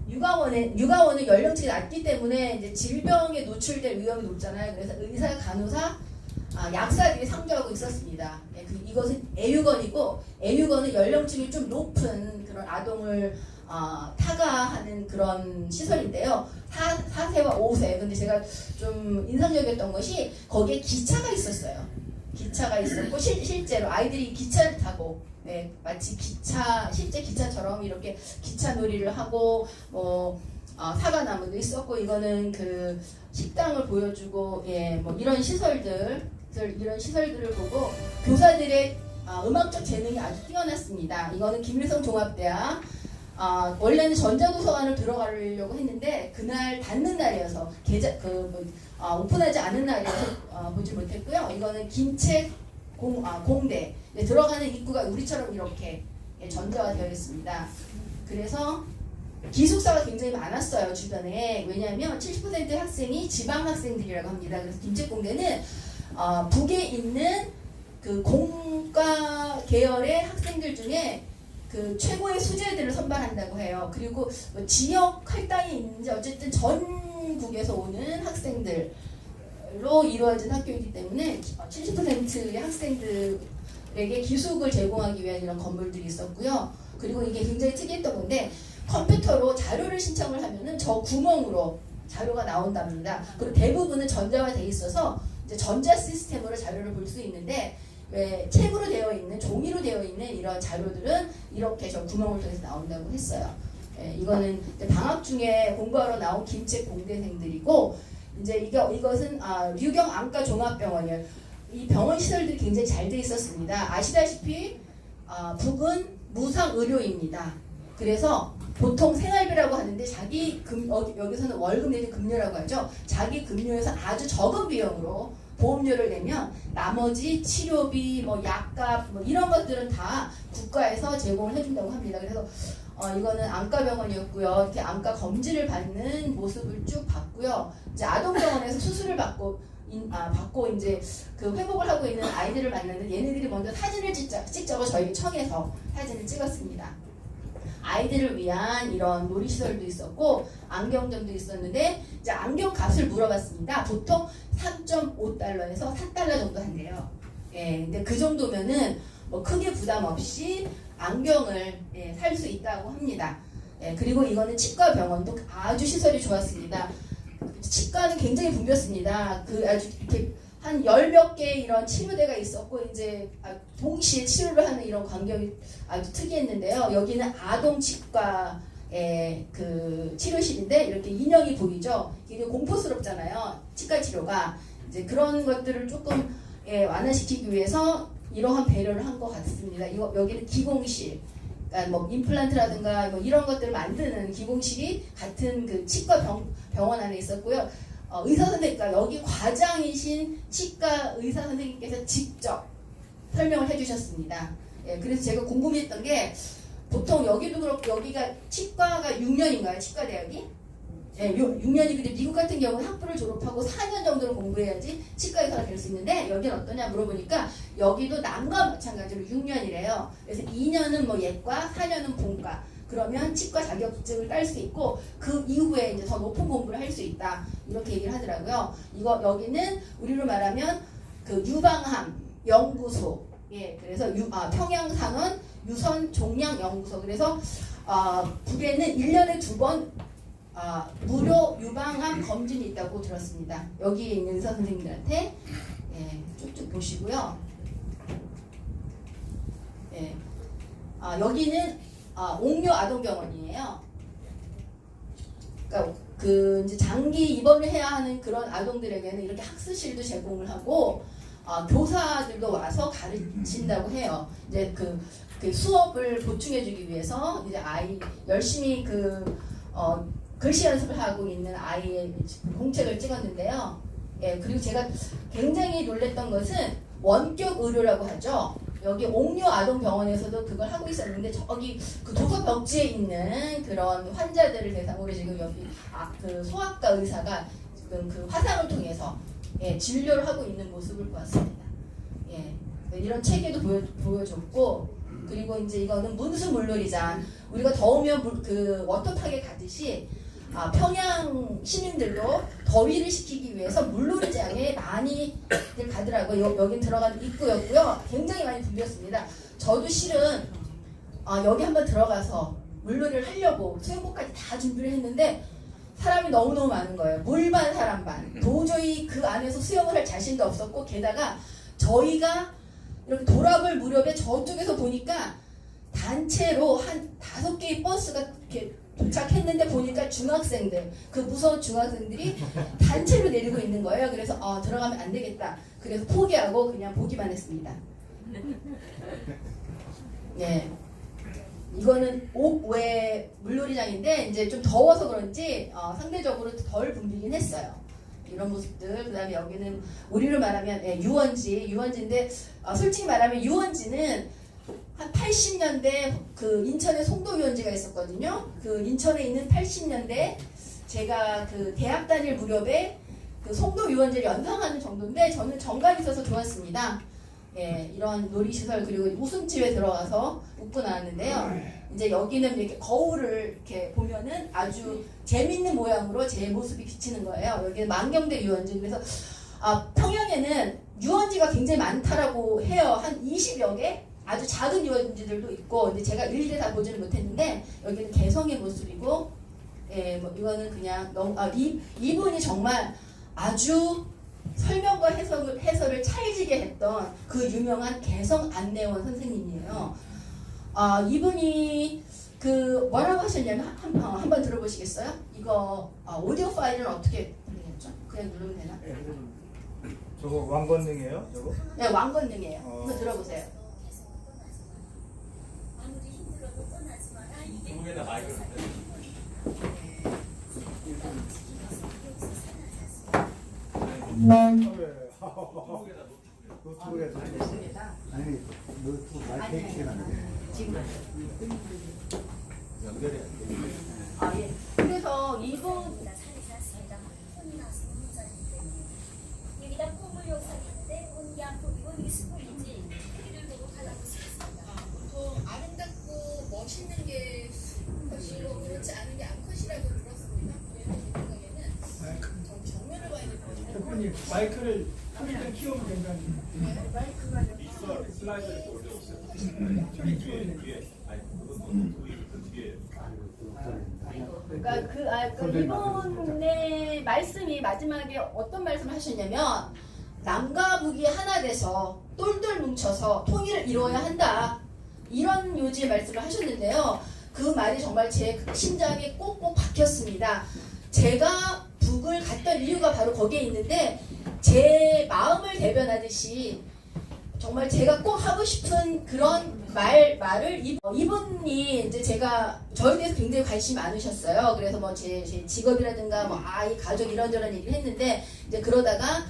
육아원은 연령층이 낮기 때문에 이제 질병에 노출될 위험이 높잖아요. 그래서 의사, 간호사, 약사들이 상주하고 있었습니다. 이것은 애육원이고 애육원은 연령층이 좀 높은 그런 아동을 타가하는 그런 시설인데요. 4세와 5세. 근데 제가 좀 인상적이었던 것이 거기에 기차가 있었어요. 기차가 있었고 실제로 아이들이 기차를 타고 마치 실제 기차처럼 이렇게 기차 놀이를 하고 사과나무도 있었고 이거는 그 식당을 보여주고 뭐 이런 시설들을 보고 교사들의 음악적 재능이 아주 뛰어났습니다. 이거는 김일성 종합대학 원래는 전자도서관을 들어가려고 했는데 그날 닫는 날이어서 오픈하지 않은 날이어서 보지 못했고요. 이거는 김책 공대 들어가는 입구가 우리처럼 이렇게 전자화 되어 있습니다. 그래서 기숙사가 굉장히 많았어요 주변에. 왜냐하면 70%의 학생이 지방 학생들이라고 합니다. 그래서 김책공대는 북에 있는 그 공과 계열의 학생들 중에 그 최고의 수재들을 선발한다고 해요. 그리고 뭐 지역 할당이 있는지 어쨌든 전국에서 오는 학생들로 이루어진 학교이기 때문에 70%의 학생들에게 기숙을 제공하기 위한 이런 건물들이 있었고요. 그리고 이게 굉장히 특이했던 건데 컴퓨터로 자료를 신청을 하면은 저 구멍으로 자료가 나온답니다. 그리고 대부분은 전자화돼 있어서 이제 전자 시스템으로 자료를 볼 수 있는데 책으로 되어 있는 종이로 되어 있는 이런 자료들은 이렇게 저 구멍을 통해서 나온다고 했어요. 이거는 방학 중에 공부하러 나온 김책 공대생들이고 이제 이것은 류경 안과 종합병원이에요. 이 병원 시설들이 굉장히 잘 돼 있었습니다. 아시다시피 북은 무상 의료입니다. 그래서 보통 생활비라고 하는데 여기서는 월급 내지 급료라고 하죠. 자기 급료에서 아주 적은 비용으로 보험료를 내면 나머지 치료비, 뭐 약값, 뭐 이런 것들은 다 국가에서 제공을 해준다고 합니다. 그래서 이거는 안과병원이었고요. 이렇게 안과 검진을 받는 모습을 쭉 봤고요. 이제 아동병원에서 수술을 받고 이제 그 회복을 하고 있는 아이들을 만났는데 얘네들이 먼저 사진을 찍자고 저희 청에서 사진을 찍었습니다. 아이들을 위한 이런 놀이시설도 있었고 안경점도 있었는데 이제 안경 값을 물어봤습니다. 보통 3.5달러에서 4달러 정도 한대요. 근데 그 정도면은 뭐 크게 부담 없이 안경을 살 수 있다고 합니다. 그리고 이거는 치과 병원도 아주 시설이 좋았습니다. 치과는 굉장히 붐볐습니다. 그 아주 이렇게 한 10몇 개 이런 치료대가 있었고 이제 동시에 치료를 하는 이런 광경이 아주 특이했는데요. 여기는 아동 치과의 그 치료실인데 이렇게 인형이 보이죠. 이게 공포스럽잖아요. 치과 치료가 이제 그런 것들을 조금 완화시키기 위해서 이러한 배려를 한 것 같습니다. 여기는 기공실, 그러니까 뭐 임플란트라든가 뭐 이런 것들을 만드는 기공실이 같은 그 치과 병원 안에 있었고요. 의사 선생님, 그러니까 여기 과장이신 치과 의사 선생님께서 직접 설명을 해주셨습니다. 예, 그래서 제가 궁금했던 게 보통 여기도 그렇고 여기가 치과가 6년인가요? 치과 대학이? 예, 6년이 근데 미국 같은 경우는 학부를 졸업하고 4년 정도를 공부해야지 치과 의사가 될 수 있는데 여기는 어떠냐 물어보니까 여기도 남과 마찬가지로 6년이래요. 그래서 2년은 뭐 예과, 4년은 본과. 그러면 치과 자격증을 딸 수 있고 그 이후에 이제 더 높은 공부를 할 수 있다 이렇게 얘기를 하더라고요. 여기는 우리로 말하면 그 유방암 연구소, 예, 그래서 평양상은 유선 종양 연구소. 그래서 북에는 1년에 2번 무료 유방암 검진이 있다고 들었습니다. 여기에 있는 의사 선생님들한테 예, 쭉쭉 보시고요. 예, 여기는 옥류 아동병원이에요. 그러니까 그 이제 장기 입원을 해야 하는 그런 아동들에게는 이렇게 학습실도 제공을 하고 교사들도 와서 가르친다고 해요. 이제 그 수업을 보충해주기 위해서 이제 아이 열심히 글씨 연습을 하고 있는 아이의 공책을 찍었는데요. 예, 그리고 제가 굉장히 놀랬던 것은 원격 의료라고 하죠. 여기 옥류 아동병원에서도 그걸 하고 있었는데 저기 그 도서 벽지에 있는 그런 환자들을 대상으로 지금 여기 그 소아과 의사가 지금 그 화상을 통해서 예, 진료를 하고 있는 모습을 보았습니다. 예, 이런 체계도 보여줬고 그리고 이제 이거는 문수 물놀이장. 우리가 더우면 그 워터파크에 가듯이 평양 시민들도 더위를 식히기 위해서 물놀이장에 많이 가더라고요. 여긴 들어가는 입구였고요. 굉장히 많이 붐볐습니다. 저도 실은 여기 한번 들어가서 물놀이를 하려고 수영복까지 다 준비를 했는데 사람이 너무너무 많은 거예요. 물반 사람 반. 도저히 그 안에서 수영을 할 자신도 없었고 게다가 저희가 이렇게 돌아볼 무렵에 저쪽에서 보니까 단체로 한 5개의 버스가 이렇게 도착했는데 보니까 중학생들, 그 무서운 중학생들이 단체로 내리고 있는 거예요. 그래서 들어가면 안 되겠다. 그래서 포기하고 그냥 보기만 했습니다. 예, 이거는 옥외 물놀이장인데 이제 좀 더워서 그런지 상대적으로 덜 붐비긴 했어요. 이런 모습들. 그 다음에 여기는 우리로 말하면 유원지인데 솔직히 말하면 유원지는 한 80년대 그 인천에 송도 유원지가 있었거든요. 그 인천에 있는 80년대 제가 그 대학 다닐 무렵에 그 송도 유원지를 연상하는 정도인데 저는 정감이 있어서 좋았습니다. 예, 이런 놀이시설 그리고 웃음집에 들어가서 웃고 나왔는데요. 이제 여기는 이렇게 거울을 이렇게 보면은 아주 재밌는 모양으로 제 모습이 비치는 거예요. 여기는 만경대 유원지. 그래서 평양에는 유원지가 굉장히 많다라고 해요. 한 20여 개? 아주 작은 유원지들도 있고, 근데 제가 일일이 다 보지는 못했는데 여기는 개성의 모습이고, 예, 뭐 이거는 그냥 너무 이분이 정말 아주 설명과 해설을 찰지게 했던 그 유명한 개성 안내원 선생님이에요. 이분이 그 뭐라고 하셨냐면 한번 들어보시겠어요? 이거 오디오 파일은 어떻게 들리겠죠? 그냥 누르면 되나? 저거 왕건능이에요? 저거? 네, 왕건능이에요. 한번 들어보세요. 중국에다 마이크를 노트북에 알겠습니다. 아니 노트북 마이크 해치기는 지금 연결이 안 돼. 예. 그래서 이분 여기다 폼을 용사했는데 온양폼이고 이게 스폰이지 크기를 보고 갈라보시겠습니다. 보통 아름답고 멋있는 게 컷이고 그렇지 않은 게 암컷이라고 들었습니다. 그래서 제 생각에는 정면을 봐야 될 것 같아요. 대표님 마이크를 소리를 키우면 된다니. 마이크가 있어 슬라이드를 올려주세요. 저기 위에 아니 그건 그 뒤에. 그러니까 이분의 말씀이 마지막에 어떤 말씀을 하셨냐면 남과 북이 하나 돼서 똘똘 뭉쳐서 통일을 이루어야 한다. 이런 요지의 말씀을 하셨는데요. 그 말이 정말 제 심장에 꼭꼭 박혔습니다. 제가 북을 갔던 이유가 바로 거기에 있는데 제 마음을 대변하듯이 정말 제가 꼭 하고 싶은 그런 말을 이분이 이제 제가 저에 대해서 굉장히 관심이 많으셨어요. 그래서 뭐 제 직업이라든가 뭐 아이 가족 이런저런 얘기를 했는데 이제 그러다가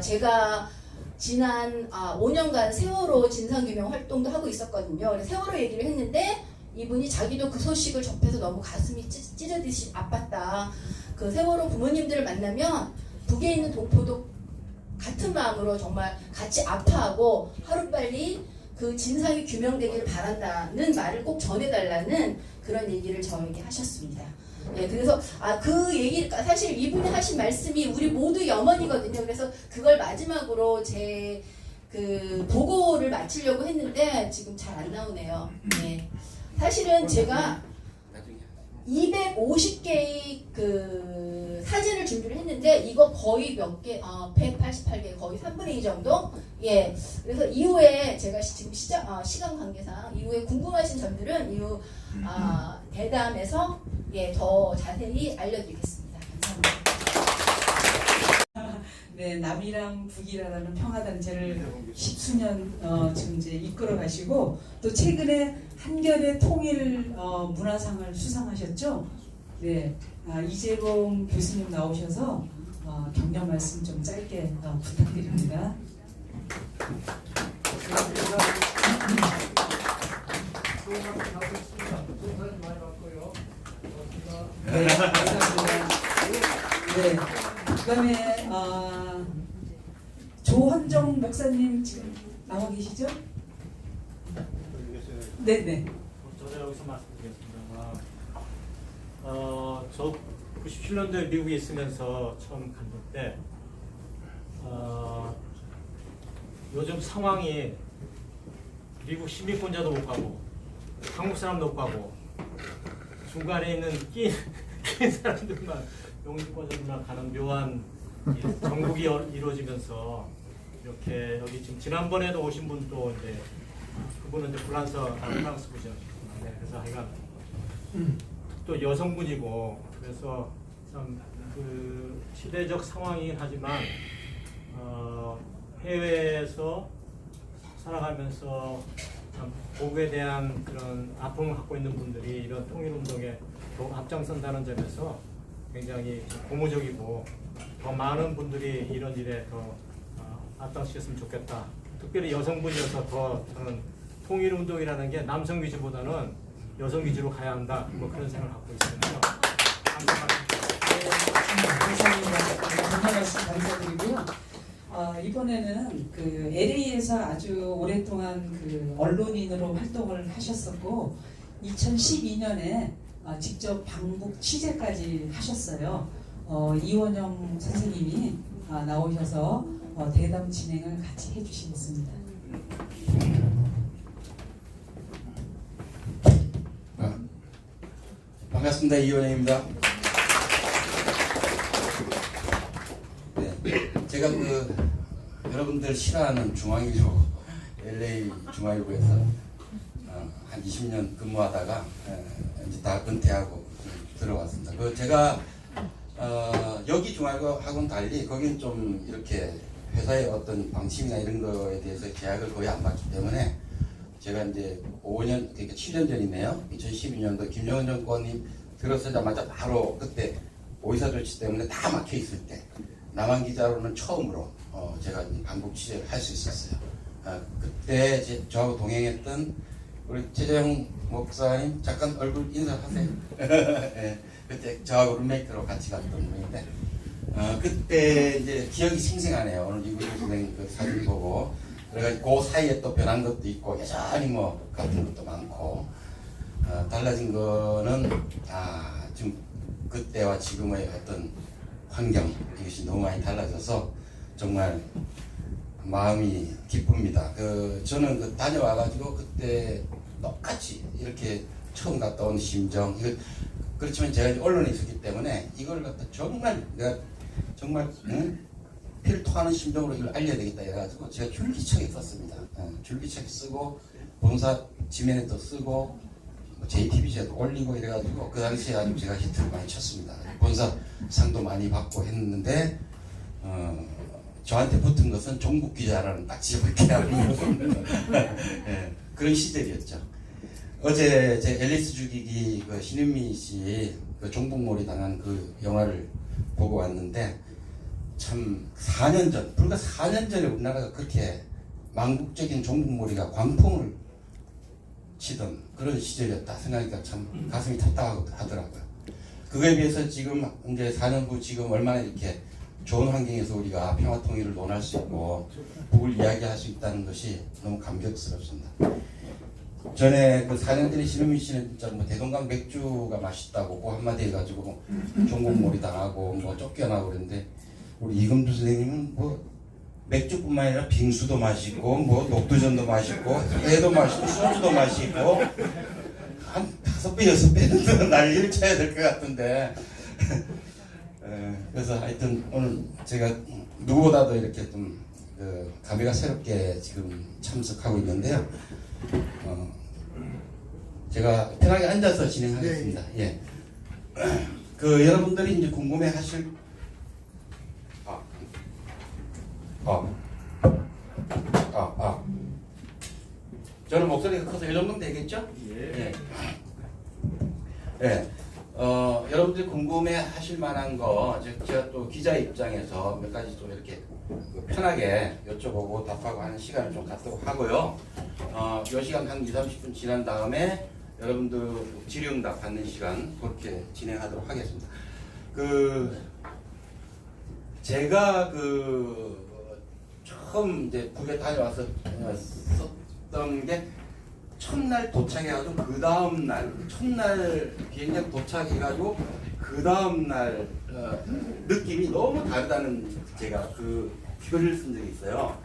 제가 지난 5년간 세월호 진상규명 활동도 하고 있었거든요. 그래서 세월호 얘기를 했는데 이분이 자기도 그 소식을 접해서 너무 가슴이 찢어지듯이 아팠다. 그 세월호 부모님들을 만나면 북에 있는 동포도 같은 마음으로 정말 같이 아파하고 하루빨리 그 진상이 규명되기를 바란다는 말을 꼭 전해달라는 그런 얘기를 저에게 하셨습니다. 예, 그래서 그 얘기 사실 이분이 하신 말씀이 우리 모두의 염원이거든요. 그래서 그걸 마지막으로 제 그 보고를 마치려고 했는데 지금 잘 안 나오네요. 예. 사실은 제가 250개의 그 사진을 준비를 했는데 이거 거의 몇 개, 188개, 거의 3분의 2 정도. 예. 그래서 이후에 제가 지금 시간 관계상 이후에 궁금하신 점들은 이후 대담에서 더 자세히 알려드리겠습니다. 감사합니다. 네, 남이랑 북이라는 평화단체를 10수년 지금 이제 이끌어 가시고 또 최근에 한겨레 통일 문화상을 수상하셨죠? 네, 이재봉 교수님 나오셔서 격려 말씀 좀 짧게 부탁드립니다. 네, 감사합니다. 네, 그다음에 조헌정 목사님 지금 나와 계시죠? 네네. 저도 여기서 말씀드리겠습니다. 저 97년도에 미국에 있으면서 처음 갔는데 요즘 상황이 미국 시민권자도 못 가고 한국 사람도 못 가고 중간에 있는 끼인 사람들만 영주권자들만 가는 묘한 정국이 이루어지면서 이렇게 여기 지금 지난번에도 오신 분도 이제 그분은 이제 프랑스 분이셨는데 그래서 하여간 또 여성분이고 그래서 참 그 시대적 상황이긴 하지만 해외에서 살아가면서 참 복에 대한 그런 아픔을 갖고 있는 분들이 이런 통일운동에 또 앞장선다는 점에서 굉장히 고무적이고 더 많은 분들이 이런 일에 더 앞장서셨으면 좋겠다. 특별히 여성분이어서 더 저는 통일운동이라는 게 남성 위주보다는 여성 위주로 가야 한다. 뭐 그런 생각을 갖고 있습니다. 감사합니다. 감사합니다. 정말 말씀 감사드리고요. 이번에는 그 LA에서 아주 오랫동안 그 언론인으로 활동을 하셨었고 2012년에 직접 방북 취재까지 하셨어요. 이원영 선생님이 나오셔서 대담 진행을 같이 해주시겠습니다. 반갑습니다. 이원영입니다. 네, 제가 그 여러분들 싫어하는 중앙일보 LA 중앙일보에서 한 20년 근무하다가 이제 다 은퇴하고 들어왔습니다. 그 제가 여기 중앙일보하고는 달리 거긴 좀 이렇게 회사의 어떤 방침이나 이런 거에 대해서 계약을 거의 안 받기 때문에 제가 이제 5년, 그러니까 7년 전이네요. 2012년도 김정은 정권이 들어서자마자 바로 그때 오이사 조치 때문에 다 막혀 있을 때 남한 기자로는 처음으로 제가 방북 취재를 할 수 있었어요. 그때 저하고 동행했던 우리 최재형 목사님 잠깐 얼굴 인사하세요. 네, 그때 저하고 룸메이트로 같이 갔던 분인데 그때 이제 기억이 생생하네요. 오늘 이구정 선생님 그 사진 보고 그래가지고 그 사이에 또 변한 것도 있고 여전히 뭐 같은 것도 많고 달라진 거는 지금 그때와 지금의 어떤 환경 이것이 너무 많이 달라져서 정말 마음이 기쁩니다. 저는 그 다녀와가지고 그때 똑같이 이렇게 처음 갔다 온 심정 그렇지만 제가 언론에 있었기 때문에 이걸 갖다 정말 내가 정말 피를 토하는 심정으로 이걸 알려야 되겠다 해가지고 제가 줄기차게 썼습니다. 줄기차게 쓰고 본사 지면에도 쓰고 JTBC에도 올리고 이래가지고 그 당시에 아주 제가 히트를 많이 쳤습니다. 본사 상도 많이 받고 했는데 저한테 붙은 것은 종북 기자라는 딱 지적을 하는 예, 그런 시절이었죠. 어제 제 앨리스 죽이기 그 신은미 씨 그 종북몰이 당한 그 영화를 보고 왔는데 참 4년 전, 불과 4년 전에 우리나라가 그렇게 망국적인 종북몰이가 광풍을 치던 그런 시절이었다 생각하니까 참 가슴이 답답하더라고요. 그거에 비해서 지금 이제 4년 후 지금 얼마나 이렇게 좋은 환경에서 우리가 평화 통일을 논할 수 있고 북을 이야기할 수 있다는 것이 너무 감격스럽습니다. 전에 그 4년 전에 신은미 씨는 진짜 뭐 대동강 맥주가 맛있다고 그 한마디 해가지고 종북몰이 당하고 뭐 쫓겨나고 그랬는데 우리 이금주 선생님은 뭐 맥주뿐만 아니라 빙수도 맛있고 뭐 녹두전도 맛있고 회도 맛있고 소주도 맛있고 한 5배 6배는 난리를 쳐야 될 것 같은데 그래서 하여튼 오늘 제가 누구보다도 이렇게 좀 감회가 새롭게 지금 참석하고 있는데요. 제가 편하게 앉아서 진행하겠습니다. 예. 그 여러분들이 이제 궁금해하실 저는 목소리가 커서 이 정도면 되겠죠? 예. 예. 여러분들이 궁금해하실 만한 거 제가 또 기자 입장에서 몇 가지 좀 이렇게 편하게 여쭤보고 답하고 하는 시간을 좀 갖도록 하고요. 이 시간 한 20-30분 지난 다음에 여러분들 질의응답 받는 시간 그렇게 진행하도록 하겠습니다. 제가 처음 이제 북에 다녀와서 썼던 게 첫날 도착해가지고 그 다음날 첫날 비행장 도착해가지고 그 다음날 느낌이 너무 다르다는 제가 그 표를 쓴 적이 있어요.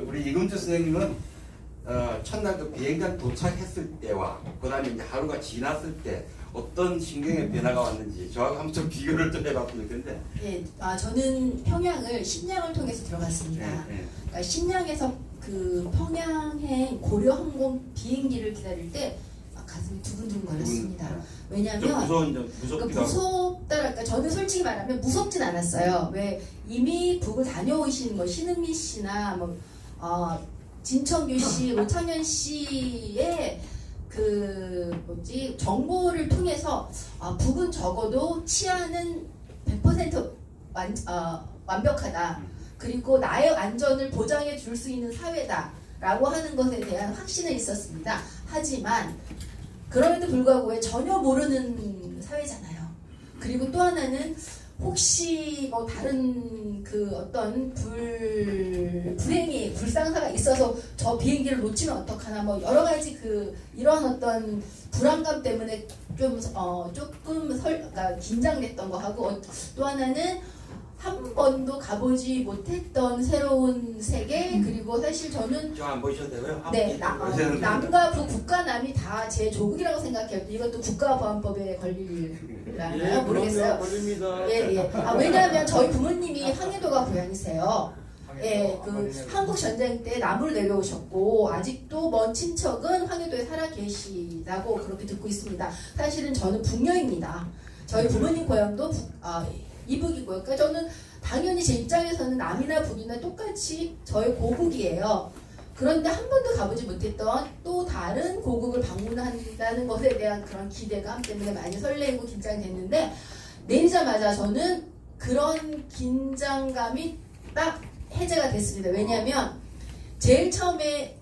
우리 이금주 선생님은 첫날 그 비행장 도착했을 때와 그 다음에 이제 하루가 지났을 때 어떤 신경의 변화가 왔는지 저하고 한번 좀 비교를 좀 해봤으면 좋겠는데. 예, 저는 평양을 신양을 통해서 들어갔습니다. 그러니까 신양에서 그 평양행 고려항공 비행기를 기다릴 때 가슴이 두근두근 거렸습니다. 왜냐하면 무섭다랄까 저는 솔직히 말하면 무섭진 않았어요. 왜 이미 북을 다녀오신 뭐 신은미 씨나 뭐 진청규 씨, 노창현 씨의 정보를 통해서 북은 적어도 치안은 100% 완벽하다. 그리고 나의 안전을 보장해 줄 수 있는 사회다라고 하는 것에 대한 확신은 있었습니다. 하지만 그럼에도 불구하고 왜 전혀 모르는 사회잖아요. 그리고 또 하나는 혹시 뭐 다른 어떤 불행이 불상사가 있어서 저 비행기를 놓치면 어떡하나 뭐 여러 가지 이런 어떤 불안감 때문에 좀 조금 그러니까 긴장됐던 거 하고 또 하나는 한 번도 가보지 못했던 새로운 세계 그리고 사실 저는 안 보셔도 되고요. 네, 남과 북, 북과 남이 다 제 조국이라고 생각해요. 이것도 국가보안법에 걸리나요? 모르겠어요. 걸립니다. 예. 왜냐하면 저희 부모님이 황해도가 고향이세요. 예, 한국 전쟁 때 남으로 내려오셨고 아직도 먼 친척은 황해도에 살아 계시다고 그렇게 듣고 있습니다. 사실은 저는 북녀입니다. 저희 부모님 고향도 이북이고요. 그러니까 저는 당연히 제 입장에서는 남이나 북이나 똑같이 저의 고국이에요. 그런데 한 번도 가보지 못했던 또 다른 고국을 방문한다는 것에 대한 그런 기대감 때문에 많이 설레고 긴장됐는데 내리자마자 저는 그런 긴장감이 딱 해제가 됐습니다. 왜냐하면 제일 처음에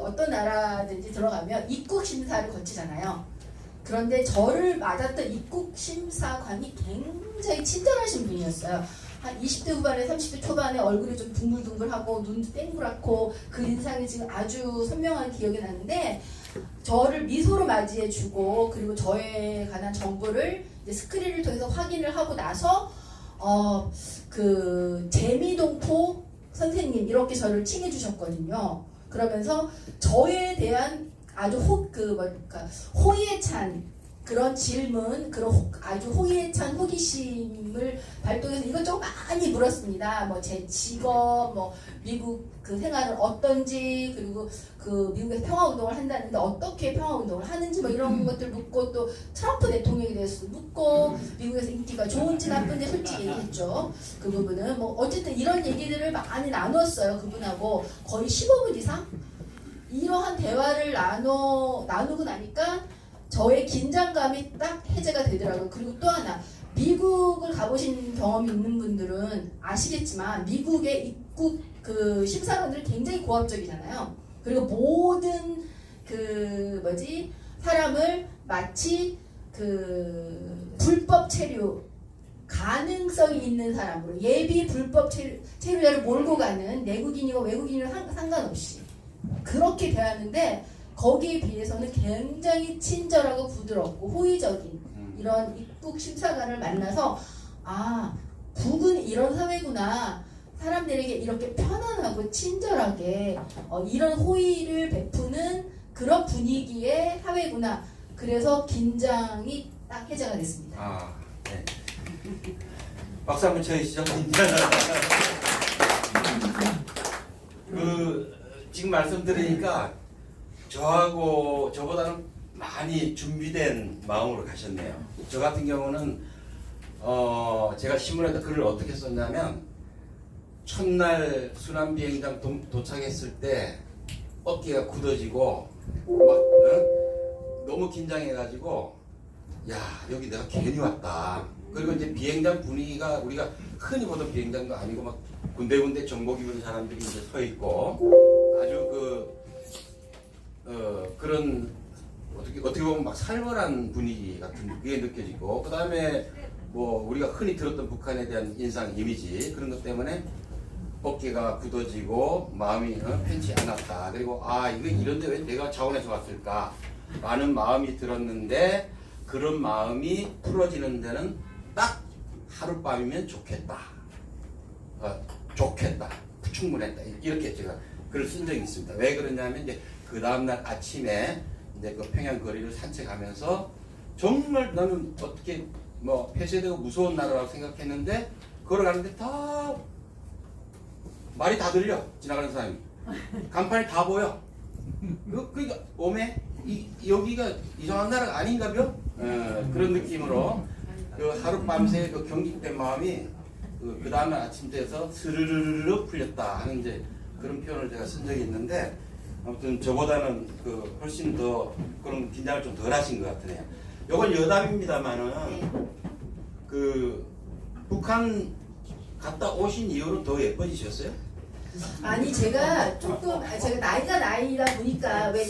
어떤 나라든지 들어가면 입국 심사를 거치잖아요. 그런데 저를 맞았던 입국 심사관이 굉장히 친절하신 분이었어요. 한 20대 후반에 30대 초반에 얼굴이 좀 둥글둥글하고 눈도 땡그랗고 그 인상이 지금 아주 선명한 기억이 나는데 저를 미소로 맞이해주고 그리고 저에 관한 정보를 이제 스크린을 통해서 확인을 하고 나서 재미동포 선생님 이렇게 저를 칭해주셨거든요. 그러면서 저에 대한 아주 호의에 찬 그런 질문, 그런 아주 호기찬 호기심을 발동해서 이것저것 많이 물었습니다. 뭐 제 직업, 뭐 미국 그 생활은 어떤지, 그리고 그 미국에서 평화운동을 한다는데 어떻게 평화운동을 하는지 뭐 이런 것들 묻고, 또 트럼프 대통령에 대해서 묻고, 미국에서 인기가 좋은지 나쁜지 솔직히 얘기했죠. 그 부분은 뭐 어쨌든 이런 얘기들을 많이 나눴어요. 그분하고 거의 15분 이상 이러한 대화를 나누고 나니까 저의 긴장감이 딱 해제가 되더라고요. 그리고 또 하나, 미국을 가보신 경험이 있는 분들은 아시겠지만 미국의 입국 그 심사관들이 굉장히 고압적이잖아요. 그리고 모든 그 사람을 마치 그 불법 체류 가능성이 있는 사람으로, 예비 불법 체류자를 몰고 가는 내국인이고 외국인이고 상관없이 그렇게 대하는데, 거기에 비해서는 굉장히 친절하고 부드럽고 호의적인 이런 입국 심사관을 만나서, 아, 북은 이런 사회구나, 사람들에게 이렇게 편안하고 친절하게 이런 호의를 베푸는 그런 분위기의 사회구나. 그래서 긴장이 딱 해제가 됐습니다. 아, 네. 박수 한번 쳐주시죠. 지금 말씀드리니까 저보다는 많이 준비된 마음으로 가셨네요. 저 같은 경우는 제가 신문에다 글을 어떻게 썼냐면, 첫날 순환비행장 도착했을 때 어깨가 굳어지고 막 너무 긴장해가지고, 야, 여기 내가 괜히 왔다. 그리고 이제 비행장 분위기가 우리가 흔히 보던 비행장도 아니고 막 군데군데 정복 입은 사람들이 이제 서 있고, 아주 그런 어떻게 보면 막 살벌한 분위기 같은 게 느껴지고, 그 다음에 뭐 우리가 흔히 들었던 북한에 대한 인상 이미지, 그런 것 때문에 어깨가 굳어지고 마음이 편치 않았다. 그리고 아, 이거 이런데 왜 내가 자원에서 왔을까 라는 마음이 들었는데, 그런 마음이 풀어지는 데는 딱 하룻밤이면 좋겠다. 좋겠다. 충분했다. 이렇게 제가 글을 쓴 적이 있습니다. 왜 그러냐면, 이제 그 다음날 아침에 이제 그 평양 거리를 산책하면서 정말 나는 어떻게 뭐 폐쇄되고 무서운 나라라고 생각했는데, 걸어가는데 다 말이 다 들려. 지나가는 사람이 간판이 다 보여. 그러니까 오메 여기가 이상한 나라가 아닌가벼? 그런 느낌으로 그 하룻밤새 그 경직된 마음이 그 다음날 아침 돼서 스르르르 풀렸다 하는 이제 그런 표현을 제가 쓴 적이 있는데, 아무튼 저보다는 그 훨씬 더 그런 긴장을 좀 덜 하신 것 같으네요. 요건 여담입니다만은, 그 북한 갔다 오신 이후로 더 예뻐지셨어요? 아니, 제가 제가 나이다 보니까, 왜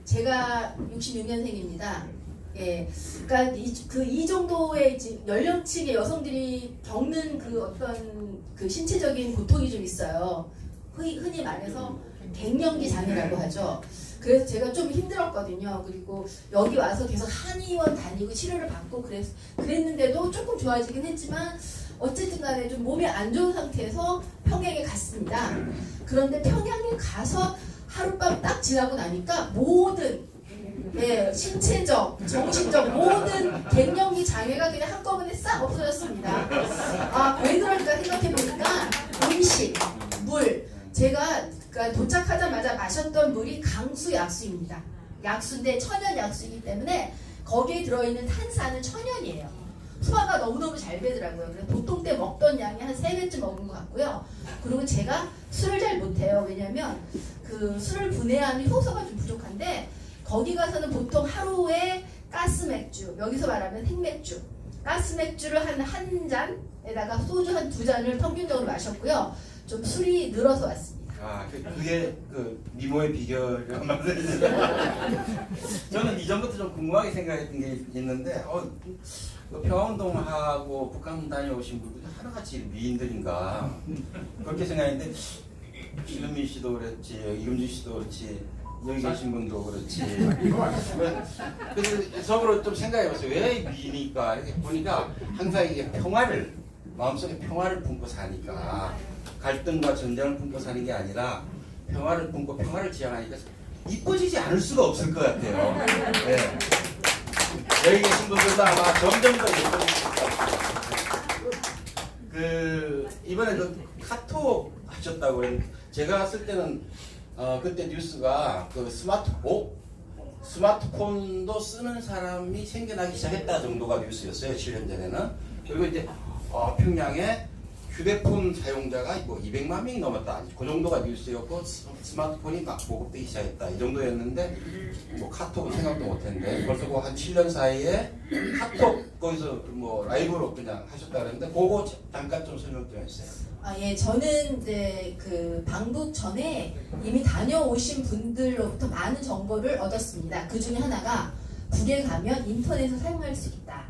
제가 66년생입니다. 예, 그러니까 이 정도의 연령층의 여성들이 겪는 그 어떤 그 신체적인 고통이 좀 있어요. 흔히 말해서 갱년기 장애라고 하죠. 그래서 제가 좀 힘들었거든요. 그리고 여기 와서 계속 한의원 다니고 치료를 받고 그랬는데도 조금 좋아지긴 했지만, 어쨌든 간에 좀 몸이 안 좋은 상태에서 평양에 갔습니다. 그런데 평양에 가서 하룻밤 딱 지나고 나니까 모든 신체적, 정신적 모든 갱년기 장애가 그냥 한꺼번에 싹 없어졌습니다. 아, 왜 그럴까 생각해보니까 음식, 물, 제가 도착하자마자 마셨던 물이 강수 약수입니다. 약수인데 천연 약수이기 때문에 거기에 들어있는 탄산은 천연이에요. 소화가 너무너무 잘 되더라고요. 그래서 보통 때 먹던 양이 한 3배쯤 먹은 것 같고요. 그리고 제가 술을 잘 못해요. 왜냐면 그 술을 분해하는 효소가 좀 부족한데, 거기 가서는 보통 하루에 가스맥주, 여기서 말하면 생맥주, 가스맥주를 한 잔에다가 소주 한 2잔을 평균적으로 마셨고요. 좀 술이 늘어서 왔습니다. 아, 그게 그 미모의 비결이라고 말씀드렸어요. 저는 이전부터 좀 궁금하게 생각했던 게 있는데, 그 평화운동하고 북한 다녀오신 분들이 하나같이 미인들인가 그렇게 생각했는데, 신은미 씨도 그렇지, 이금주 씨도 그렇지, 여기 계신 분도 그렇지. 그래서 속으로 좀 생각해봤어요. 왜 미니까? 이렇게 보니까 항상 이게 평화를, 마음속에 평화를 품고 사니까, 갈등과 전쟁을 품고 사는 게 아니라 평화를 품고 평화를 지향하니까 이뻐지지 않을 수가 없을 것 같아요. 네. 여기 계신 분들도 아마 점점 더 예뻐지실 거예요. 이번에 그 카톡 하셨다고 했는데 제가 쓸 때는 그때 뉴스가 그 스마트폰도 쓰는 사람이 생겨나기 시작했다 정도가 뉴스였어요. 7년 전에는. 그리고 이제 평양에 휴대폰 사용자가 뭐 200만 명이 넘었다. 그 정도가 뉴스였고 스마트폰이 막 보급되기 시작했다. 이 정도였는데 뭐 카톡은 생각도 못했는데 벌써 그 한 7년 사이에 카톡 거기서 뭐 라이브로 그냥 하셨다 그랬는데 그거 잠깐 좀 설명 좀 해주세요. 예, 저는 이제 그 방북 전에 이미 다녀오신 분들로부터 많은 정보를 얻었습니다. 그 중에 하나가 국에 가면 인터넷을 사용할 수 있다.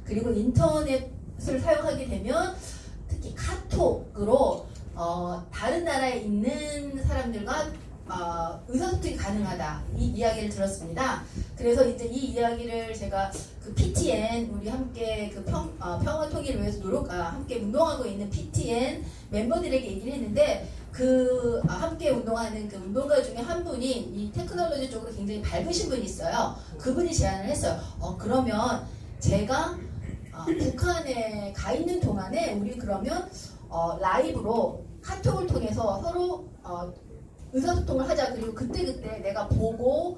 그리고 인터넷을 사용하게 되면 특히 카톡으로 다른 나라에 있는 사람들과 의사소통이 가능하다. 이 이야기를 들었습니다. 그래서 이제 이 이야기를 제가 그 PTN 우리 함께 그 평화 통일을 위해서 함께 운동하고 있는 PTN 멤버들에게 얘기를 했는데 그 함께 운동하는 그 운동가 중에 한 분이 이 테크놀로지 쪽으로 굉장히 밝으신 분이 있어요. 그분이 제안을 했어요. 그러면 제가 북한에 가 있는 동안에 우리 그러면 라이브로 카톡을 통해서 서로 의사소통을 하자. 그리고 그때그때 내가 보고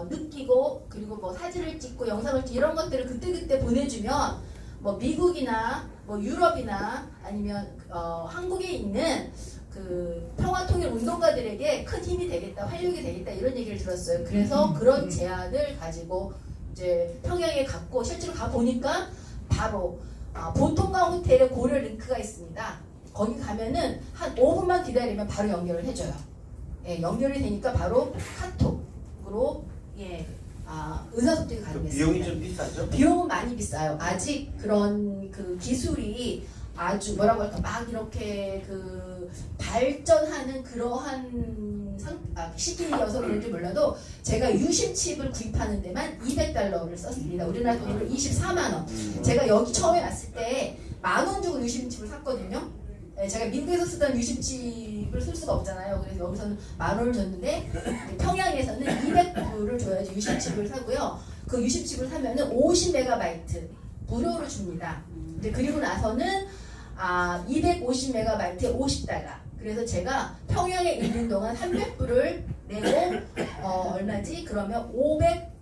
느끼고 그리고 뭐 사진을 찍고 영상을 찍고 이런 것들을 그때그때 보내주면 뭐 미국이나 뭐 유럽이나 아니면 한국에 있는 그 평화통일 운동가들에게 큰 힘이 되겠다, 활력이 되겠다 이런 얘기를 들었어요. 그래서 그런 제안을 가지고 이제 평양에 갔고 실제로 가 보니까 바로 보통강 호텔에 고려 링크가 있습니다. 거기 가면은 한 5분만 기다리면 바로 연결을 해줘요. 예, 연결이 되니까 바로 카톡으로 의사소통이 가능했습니다. 비용이 좀 비싸죠? 비용은 많이 비싸요. 아직 그런 그 기술이 아주 뭐라고 할까 막 이렇게 그 발전하는 그러한 시기여서 그런지 몰라도 제가 유심칩을 구입하는 데만 $200를 썼습니다. 우리나라 돈으로 24만 원. 제가 여기 처음에 왔을 때 10,000원 주고 유심칩을 샀거든요. 제가 미국에서 쓰던 유심칩을 쓸 수가 없잖아요. 그래서 여기서는 10,000원을 줬는데 평양에서는 200불을 줘야지 유심칩을 사고요. 그 유심칩을 사면은 50MB 무료로 줍니다. 이제 그리고 나서는 250MB에 $50. 그래서 제가 평양에 있는 동안 300불을 내고 얼마지? 그러면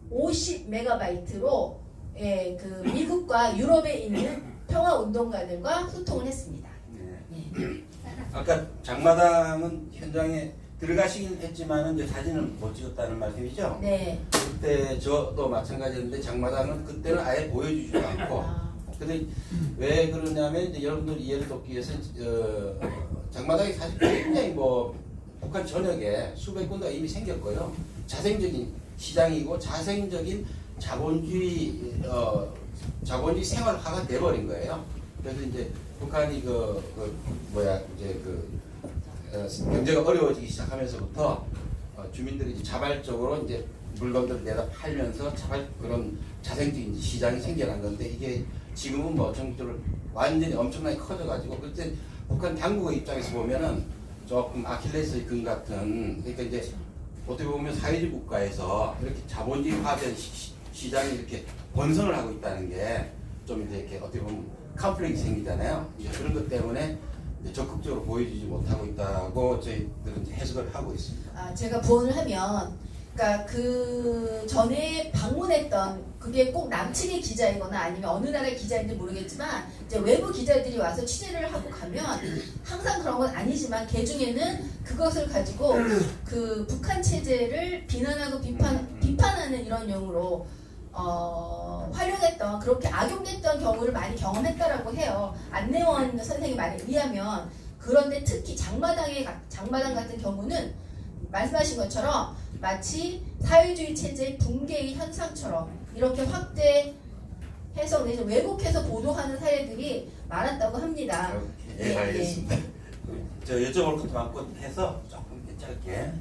550MB로 그 미국과 유럽에 있는 평화 운동가들과 소통을 했습니다. 네. 아까 장마당은 현장에 들어가시긴 했지만은 이제 사진을 못 찍었다는 말씀이죠? 네. 그때 저도 마찬가지였는데 장마당은 그때는 아예 보여주지도 않고. 근데 왜 그러냐면 이제 여러분들 이해를 돕기 위해서 장마당이 사실 굉장히 뭐 북한 전역에 수백 군데가 이미 생겼고요. 자생적인 시장이고 자생적인 자본주의 생활화가 돼버린 거예요. 그래서 이제 북한이 경제가 어려워지기 시작하면서부터 주민들이 이제 자발적으로 이제 물건들을 내다 팔면서 그런 자생적인 시장이 생겨난 건데 이게 지금은 뭐 정도로 완전히 엄청나게 커져가지고 그때 북한 당국의 입장에서 보면은 조금 아킬레스의 근 같은 그러니까 이제 어떻게 보면 사회주의 국가에서 이렇게 자본주의화된 시장이 이렇게 번성을 하고 있다는 게 좀 이제 이렇게 어떻게 보면 컴플렉이 생기잖아요. 이제 그런 것 때문에 이제 적극적으로 보여주지 못하고 있다고 저희들은 이제 해석을 하고 있습니다. 제가 부언을 하면, 그러니까 그 전에 방문했던 그게 꼭 남측의 기자이거나 아니면 어느 나라의 기자인지 모르겠지만 이제 외부 기자들이 와서 취재를 하고 가면 항상 그런 건 아니지만 개 중에는 그것을 가지고 그 북한 체제를 비난하고 비판하는 이런 용으로 활용했던 그렇게 악용됐던 경우를 많이 경험했다라고 해요. 안내원 선생이 말에 의하면. 그런데 특히 장마당 같은 경우는 말씀하신 것처럼 마치 사회주의 체제의 붕괴의 현상처럼 이렇게 확대해서 왜곡해서 보도하는 사례들이 많았다고 합니다. 네, 알겠습니다. 저 여쭤볼 것도 많고 해서 조금 짧게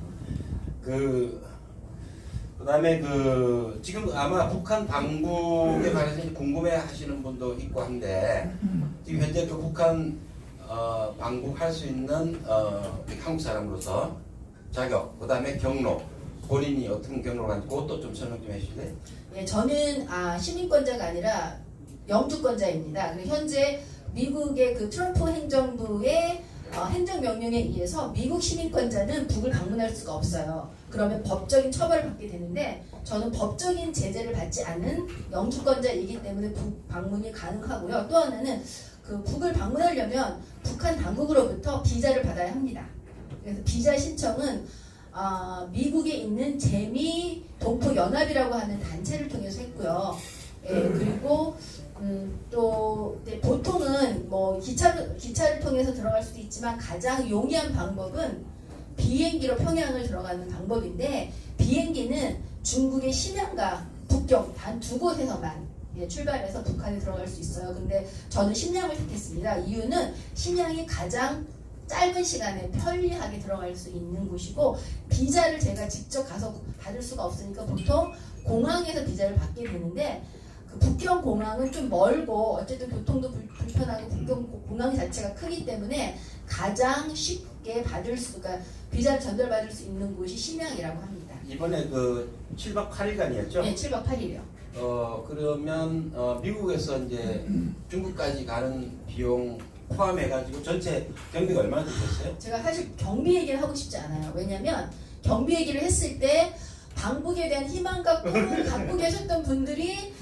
그다음에 지금 아마 북한 방북에 관해서 궁금해하시는 분도 있고 한데 지금 현재 그 북한 방북할 수 있는 한국 사람으로서 자격, 그다음에 경로, 본인이 어떤 경로로 간지 그것도 좀 설명 좀 해주실래요? 예, 저는 시민권자가 아니라 영주권자입니다. 그리고 현재 미국의 그 트럼프 행정부의 행정명령에 의해서 미국 시민권자는 북을 방문할 수가 없어요. 그러면 법적인 처벌을 받게 되는데 저는 법적인 제재를 받지 않은 영주권자이기 때문에 북 방문이 가능하고요. 또 하나는 그 북을 방문하려면 북한 당국으로부터 비자를 받아야 합니다. 그래서 비자 신청은 미국에 있는 재미 동포 연합이라고 하는 단체를 통해서 했고요. 예, 그리고 또 보통은 뭐 기차를 통해서 들어갈 수도 있지만 가장 용이한 방법은 비행기로 평양을 들어가는 방법인데 비행기는 중국의 심양과 북경 단 2곳에서만 출발해서 북한에 들어갈 수 있어요. 근데 저는 심양을 택했습니다. 이유는 심양이 가장 짧은 시간에 편리하게 들어갈 수 있는 곳이고 비자를 제가 직접 가서 받을 수가 없으니까 보통 공항에서 비자를 받게 되는데 그 북경 공항은 좀 멀고 어쨌든 교통도 불편하고 북경 공항 자체가 크기 때문에 가장 쉽게 그러니까 비자를 전달받을 수 있는 곳이 심양이라고 합니다. 이번에 그 7박 8일간이었죠? 네, 7박 8일이요. 그러면 미국에서 이제 중국까지 가는 비용 포함해가지고 전체 경비가 얼마나 드셨어요? 제가 사실 경비 얘기를 하고 싶지 않아요. 왜냐면 경비 얘기를 했을 때 방북에 대한 희망과 꿈을 갖고 계셨던 분들이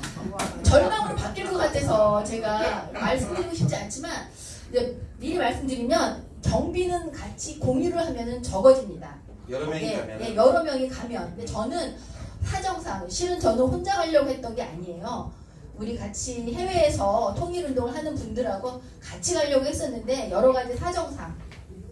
절망으로 바뀔 것 같아서 제가 말씀드리고 싶지 않지만 이제 미리 말씀드리면 경비는 같이 공유를 하면은 적어집니다. 여러 명이 가면? 네, 여러 명이 가면. 근데 저는 사정상 실은 저는 혼자 가려고 했던 게 아니에요. 우리 같이 해외에서 통일운동을 하는 분들하고 같이 가려고 했었는데 여러 가지 사정상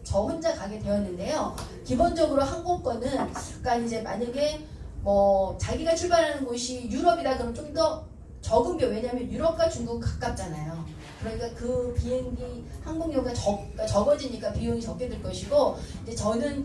저 혼자 가게 되었는데요. 기본적으로 항공권은 그러니까 이제 만약에 뭐 자기가 출발하는 곳이 유럽이다 그러면 좀 더 적은 비용 왜냐하면 유럽과 중국은 가깝잖아요. 그러니까 그 비행기 항공료가 적어지니까 비용이 적게 들 것이고 이제 저는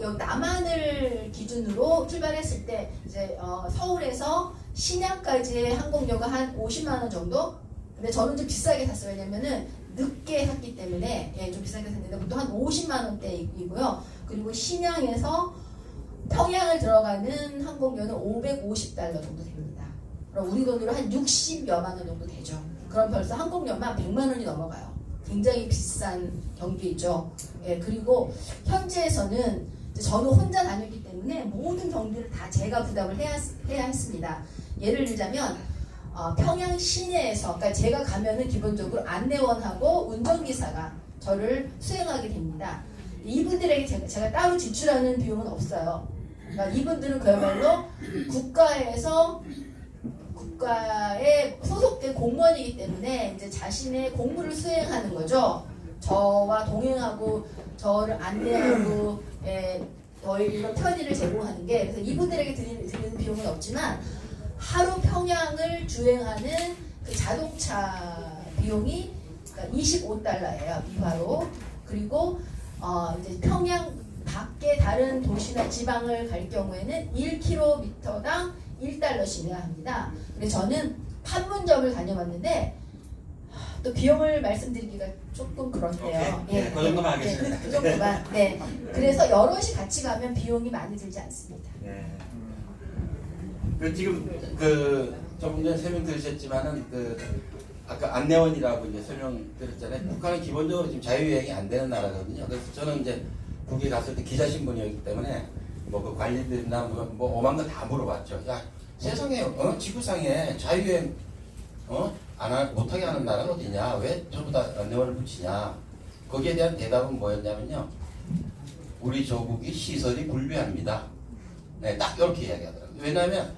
여기 남한을 기준으로 출발했을 때 이제 서울에서 신양까지의 항공료가 한 50만 원 정도. 근데 저는 좀 비싸게 샀어요. 왜냐면은 늦게 샀기 때문에 좀 비싸게 샀는데 보통 한 50만 원대이고요. 그리고 신양에서 평양을 들어가는 항공료는 550달러 정도 됩니다. 그럼 우리 돈으로 한 60여만 원 정도 되죠. 그럼 벌써 항공료만 100만 원이 넘어가요. 굉장히 비싼 경비죠. 예, 그리고 현지에서는 저는 혼자 다녔기 때문에 모든 경비를 다 제가 부담을 해야 했습니다. 예를 들자면 평양 시내에서 그러니까 제가 가면은 기본적으로 안내원하고 운전기사가 저를 수행하게 됩니다. 이분들에게 제가 따로 지출하는 비용은 없어요. 그러니까 이분들은 그야말로 국가에 소속된 공무원이기 때문에 이제 자신의 공무를 수행하는 거죠. 저와 동행하고 저를 안내하고 이런 편의를 제공하는 게 그래서 이분들에게 드리는 비용은 없지만 하루 평양을 주행하는 그 자동차 비용이 그러니까 25달러예요. 비화로. 그리고 이제 평양 밖에 다른 도시나 지방을 갈 경우에는 1km당 1달러씩 내야 합니다. 근데 저는 판문점을 다녀왔는데 또 비용을 말씀드리기가 조금 그렇대요. 오케이. 그 정도만 하겠습니다. 그 정도만. 네. 그래서 여럿이 같이 가면 비용이 많이 들지 않습니다. 네. 지금 조금 전에 설명 들으셨지만은 아까 안내원이라고 이제 설명드렸잖아요. 북한은 기본적으로 지금 자유여행이 안 되는 나라거든요. 그래서 저는 이제 북에 갔을 때 기자신분이었기 때문에 뭐 그 관리들이나 뭐 오만 거 다 물어봤죠. 야 세상에 지구상에 자유여행 못하게 하는 나라는 어디냐? 왜 전부 다 안내원을 붙이냐? 거기에 대한 대답은 뭐였냐면요. 우리 조국이 시설이 불비합니다. 네, 딱 이렇게 이야기하더라고요. 왜냐하면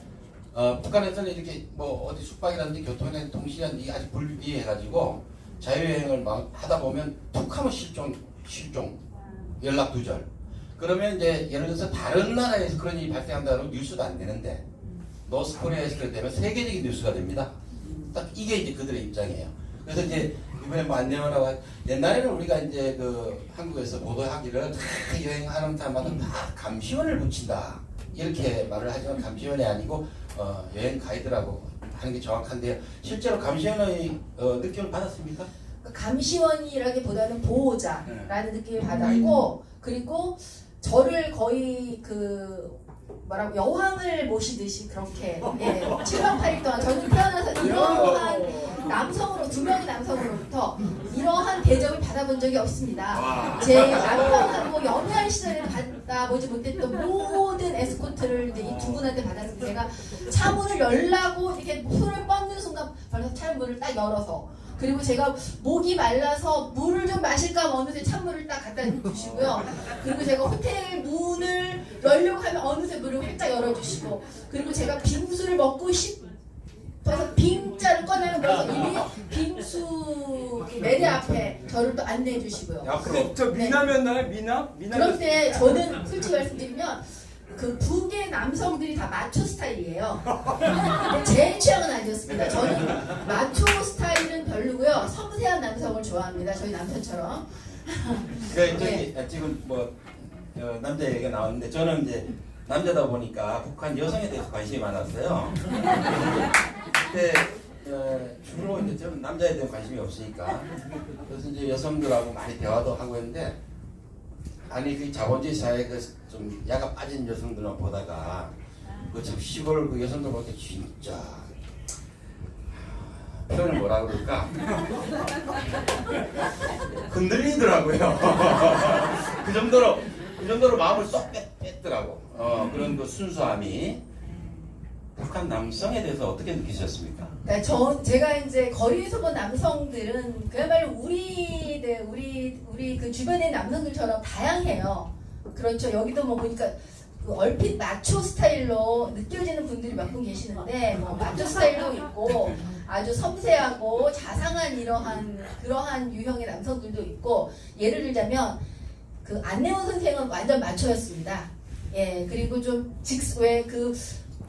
북한에서는 이렇게 뭐 어디 숙박이라든지 교통이라든지 통신이라든지 아주 불비해가지고 자유여행을 막 하다 보면 툭하면 실종, 연락 두절. 그러면 이제 예를 들어서 다른 나라에서 그런 일이 발생한다고 뉴스도 안 되는데 노스코리아에서 그렇게 되면 세계적인 뉴스가 됩니다. 딱 이게 이제 그들의 입장이에요. 그래서 이제 이번에 뭐 안내원하고 옛날에는 우리가 이제 한국에서 보도하기를 다 여행하는 사람마다 다 감시원을 붙인다 이렇게 말을 하지만 감시원이 아니고 여행 가이드라고 하는 게 정확한데요. 실제로 감시원의 느낌을 받았습니까? 감시원이라기보다는 보호자라는 느낌을 받았고 그리고 저를 거의 뭐라고 여왕을 모시듯이 그렇게 7박 8일 동안 저는 태어나서 이러한 남성으로 2명의 남성으로부터 이러한 대접을 받아본 적이 없습니다. 제 남편하고 연애할 시절에 받아보지 못했던 모든 에스코트를 이제 이 두 분한테 받았습니다. 제가 차문을 열라고 이렇게 손을 뻗는 순간 벌써 차문을 딱 열어서 그리고 제가 목이 말라서 물을 좀 마실까 하면 어느새 찬물을 딱 갖다 주시고요. 그리고 제가 호텔 문을 열려고 하면 어느새 문을 활짝 열어주시고 그리고 제가 빙수를 먹고 싶어서 빙자를 꺼내면 벌써 이미 빙수 매대 앞에 저를 또 안내해 주시고요. 야, 그거 저 미남이었나요? 미남? 그런데 저는 솔직히 말씀드리면 그 북의 남성들이 다 마초 스타일이에요. 근데 제 취향은 아니었습니다. 저는 마초 스타일은 별로고요. 섬세한 남성을 좋아합니다. 저희 남편처럼. 저기 지금 뭐 남자 얘기가 나왔는데 저는 이제 남자다 보니까 북한 여성에 대해서 관심이 많았어요. 그때 주로 이제 저는 남자에 대한 관심이 없으니까 그래서 이제 여성들하고 많이 대화도 하고 했는데 아니 그 자본주의 사회 그 좀 야가 빠진 여성들만 보다가 그 참 시골 그 여성들 볼 때 진짜 표현을 뭐라 그럴까 흔들리더라고요. 그 정도로 마음을 쏙 뺐더라고. 그런 그 순수함이 북한 남성에 대해서 어떻게 느끼셨습니까? 그러니까 제가 이제 거리에서 본 남성들은 그야말로 우리 그 주변의 남성들처럼 다양해요. 그렇죠. 여기도 뭐 보니까 그 얼핏 마초 스타일로 느껴지는 분들이 몇 분 계시는데 뭐 마초 스타일도 있고 아주 섬세하고 자상한 그러한 유형의 남성들도 있고 예를 들자면 그 안내원 선생은 완전 마초였습니다. 예 그리고 좀 왜 그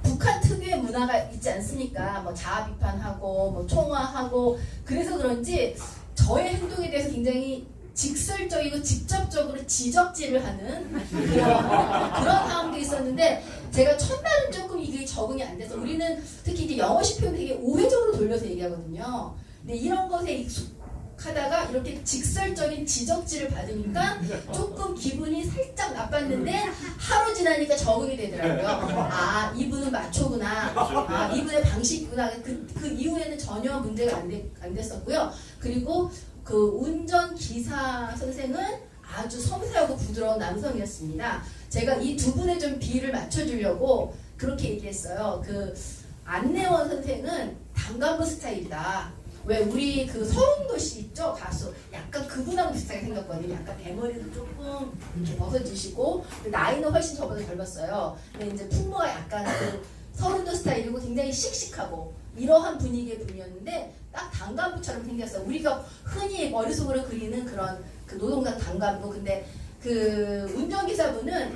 북한 특유의 문화가 있지 않습니까? 뭐 자아 비판하고 뭐 총화하고 그래서 그런지 저의 행동에 대해서 굉장히 직설적이고 직접적으로 지적질을 하는 그런 상황도 있었는데 제가 첫날은 조금 이게 적응이 안 돼서 우리는 특히 이제 영어식 표현 되게 우회적으로 돌려서 얘기하거든요. 근데 이런 것에 익숙하다가 이렇게 직설적인 지적질을 받으니까 조금 기분이 살짝 나빴는데 하루 지나니까 적응이 되더라고요. 아 이분은 마초구나. 아 이분의 방식구나. 그 이후에는 전혀 문제가 안 됐었고요. 그리고 그 운전기사 선생은 아주 섬세하고 부드러운 남성이었습니다. 제가 이 두 분의 좀 비율을 맞춰주려고 그렇게 얘기했어요. 그 안내원 선생은 단간부 스타일이다. 왜 우리 그 서른도 씨 있죠? 가수. 약간 그분하고 비슷하게 생겼거든요. 약간 대머리도 조금 이렇게 벗어주시고 나이는 훨씬 저보다 젊었어요. 근데 이제 풍모가 약간 그 서른도 스타일이고 굉장히 씩씩하고 이러한 분위기의 분이었는데 딱 단간부처럼 생겼어요. 우리가 흔히 머릿속으로 그리는 그런 그 노동당 단간부. 근데 그 운전기사분은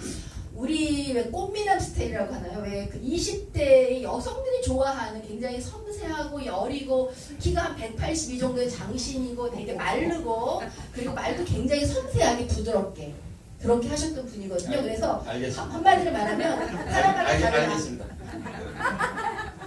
우리 왜 꽃미남 스타일이라고 하나요? 왜 그 20대의 여성들이 좋아하는 굉장히 섬세하고 여리고 키가 한 182 정도의 장신이고 되게 마르고 그리고 말도 굉장히 섬세하게 부드럽게 그렇게 하셨던 분이거든요. 그래서 한마디로 말하면 사람마다 다르다. 알겠습니다.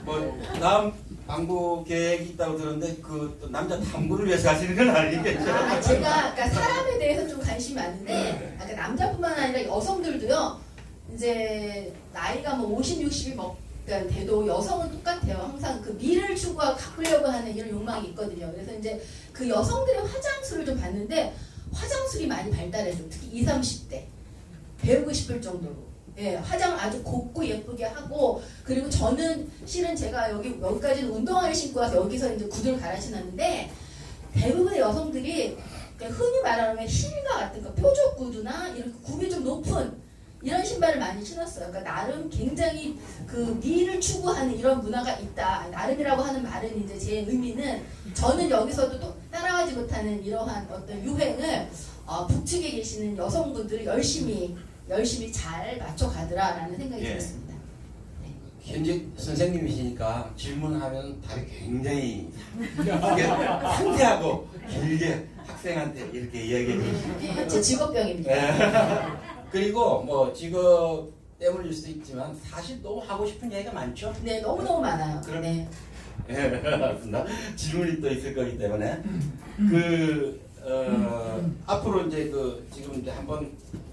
뭐 다음 방부 계획이 있다고 들었는데 그 또 남자 탐구를 위해서 하시는 건 아니겠죠? 제가 아까 사람에 대해서 좀 관심이 많은데 아까 남자뿐만 아니라 여성들도요. 이제 나이가 뭐 50, 60이 돼도 여성은 똑같아요. 항상 그 미를 추구하고 가꾸려고 하는 이런 욕망이 있거든요. 그래서 이제 그 여성들의 화장술을 좀 봤는데 화장술이 많이 발달해서 특히 20, 30대 배우고 싶을 정도로 예, 화장 아주 곱고 예쁘게 하고 그리고 저는 실은 제가 여기까지는 운동화를 신고 와서 여기서 이제 구두를 갈아 신었는데 대부분의 여성들이 흔히 말하는 힐과 같은 거 표적 구두나 이렇게 굽이 좀 높은 이런 신발을 많이 신었어요. 그러니까 나름 굉장히 그 미를 추구하는 이런 문화가 있다. 나름이라고 하는 말은 이제 제 의미는 저는 여기서도 또 따라가지 못하는 이러한 어떤 유행을 북측에 계시는 여성분들이 열심히 잘 맞춰가더라라는 생각이 들었습니다. 네. 현직 선생님이시니까 질문하면 답이 굉장히 상세하고 길게 학생한테 이렇게 이야기해 주시죠. 네, 제 직업병입니다. 그리고 뭐 직업 때문일 수도 있지만 사실 너무 하고 싶은 얘기가 많죠? 네, 너무너무 많아요. 그럼- 네. 알겠습니다. 질문이 또 있을 거기 때문에 앞으로 이제 지금 이제 한번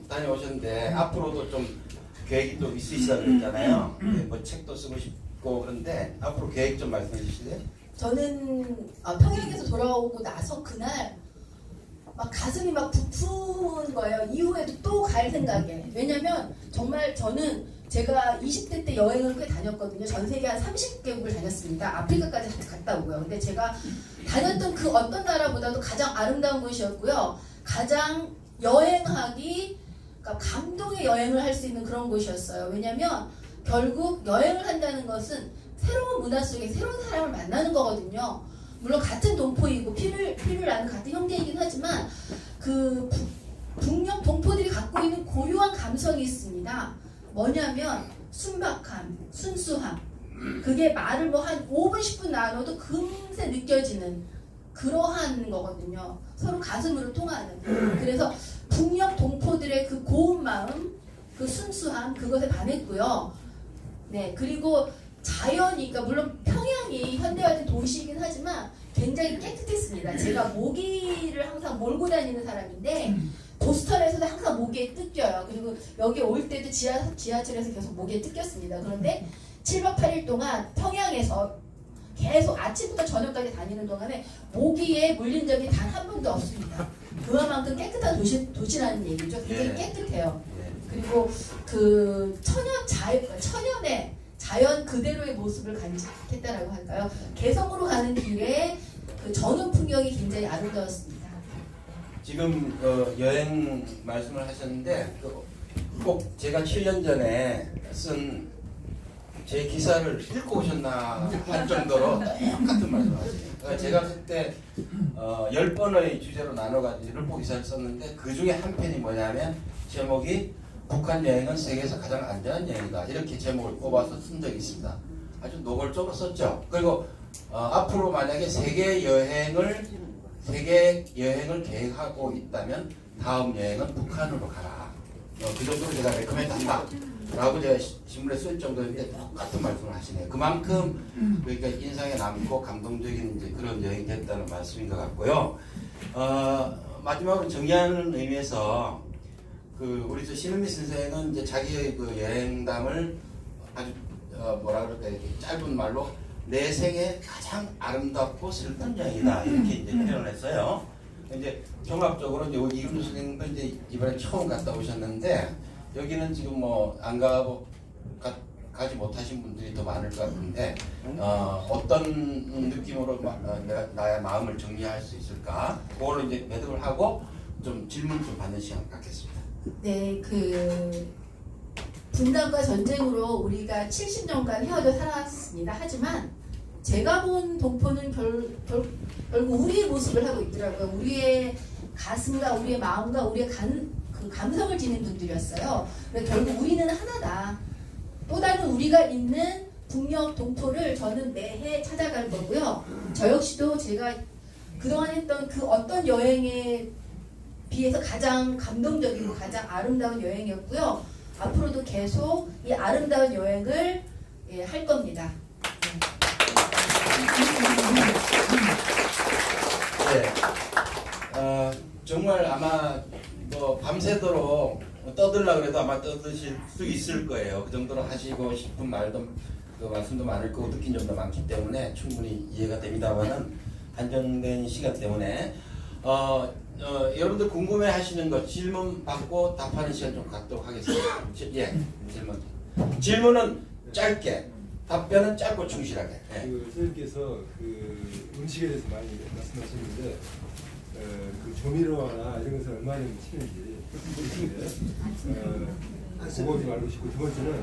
다녀오셨는데 앞으로도 좀 계획이 또 있으시다고 그랬잖아요. 뭐 책도 쓰고 싶고 그런데 앞으로 계획 좀 말씀해 주실래요? 저는 평양에서 돌아오고 나서 그날 막 가슴이 막 부푸는 거예요. 이후에도 또 갈 생각에. 왜냐면 정말 저는 제가 20대 때 여행을 꽤 다녔거든요. 전 세계 한 30개국을 다녔습니다. 아프리카까지 갔다 오고요. 근데 제가 다녔던 그 어떤 나라보다도 가장 아름다운 곳이었고요. 가장 여행하기, 그러니까 감동의 여행을 할 수 있는 그런 곳이었어요. 왜냐면 결국 여행을 한다는 것은 새로운 문화 속에 새로운 사람을 만나는 거거든요. 물론 같은 동포이고 피를 나는 같은 형제이긴 하지만 그 북녘 동포들이 갖고 있는 고유한 감성이 있습니다. 뭐냐면 순박함, 순수함. 그게 말을 뭐 한 5분, 10분 나눠도 금세 느껴지는 그러한 거거든요. 서로 가슴으로 통하는. 그래서 북녘 동포들의 그 고운 마음, 그 순수함, 그것에 반했고요. 네, 그리고 자연이, 그러니까 물론 평양이 현대화된 도시이긴 하지만 굉장히 깨끗했습니다. 제가 모기를 항상 몰고 다니는 사람인데 보스턴에서도 항상 모기에 뜯겨요. 그리고 여기 올 때도 지하철에서 계속 모기에 뜯겼습니다. 그런데 7박 8일 동안 평양에서 계속 아침부터 저녁까지 다니는 동안에 모기에 물린 적이 단 한 번도 없습니다. 그만큼 깨끗한 도시라는 얘기죠. 굉장히 깨끗해요. 그리고 그 천연의 자연 그대로의 모습을 간직했다라고 할까요? 개성으로 가는 길에 그 전원 풍경이 굉장히 아름다웠습니다. 지금 여행 말씀을 하셨는데 꼭 제가 7년 전에 쓴 제 기사를 읽고 오셨나 할 정도로 똑같은 말씀을 하세요. 제가 그때 10번의 주제로 나눠가지고 율법 기사를 썼는데 그 중에 한 편이 뭐냐면 제목이 북한 여행은 세계에서 가장 안전한 여행이다. 이렇게 제목을 뽑아서 쓴 적이 있습니다. 아주 노골적으로 썼죠. 그리고 앞으로 만약에 세계 여행을 계획하고 있다면 다음 여행은 북한으로 가라. 그 정도로 제가 레코멘드한다. 라고 제가 신문에 쓸 정도인데 똑같은 말씀을 하시네요. 그만큼 그러니까 인상에 남고 감동적인 이제 그런 여행이 됐다는 말씀인 것 같고요. 마지막으로 정리하는 의미에서 우리 신은미 선생은 이제 자기의 그 여행담을 아주 뭐라 그럴까 이렇게 짧은 말로 내 생에 가장 아름답고 슬픈 여행이다 이렇게 이제 표현을 했어요. 이제 종합적으로 이제 이근우 선생님도 이제 이번에 처음 갔다 오셨는데 여기는 지금 뭐 안 가지 못하신 분들이 더 많을 것 같은데 어떤 느낌으로 나의 마음을 정리할 수 있을까? 그걸로 이제 매듭을 하고 좀 질문 좀 받는 시간 갖겠습니다. 네, 그 분단과 전쟁으로 우리가 70년간 헤어져 살았습니다. 하지만 제가 본 동포는 결국 우리의 모습을 하고 있더라고요. 우리의 가슴과 우리의 마음과 우리의 감성을 지닌 분들이었어요. 그래서 결국 우리는 하나다. 또 다른 우리가 있는 북녘 동포를 저는 매해 찾아갈 거고요. 저 역시도 제가 그동안 했던 그 어떤 여행에 비해서 가장 감동적이고 가장 아름다운 여행이었고요. 앞으로도 계속 이 아름다운 여행을 할 겁니다. 네. 정말 아마 뭐 밤새도록 떠들라 그래도 아마 떠드실 수 있을 거예요. 그 정도로 하시고 싶은 말도 말씀도 많을 거고 느낀 점도 많기 때문에 충분히 이해가 됩니다만은 한정된 시간 때문에 여러분들 궁금해하시는 것 질문 받고 답하는 시간 좀 갖도록 하겠습니다. 예, 질문은 짧게, 답변은 짧고 충실하게. 예. 선생님께서 음식에 대해서 많이 말씀하셨는데 그 조미료나 이런 것을 얼마나 치는지 그거 좀 알고 싶고 두 번째는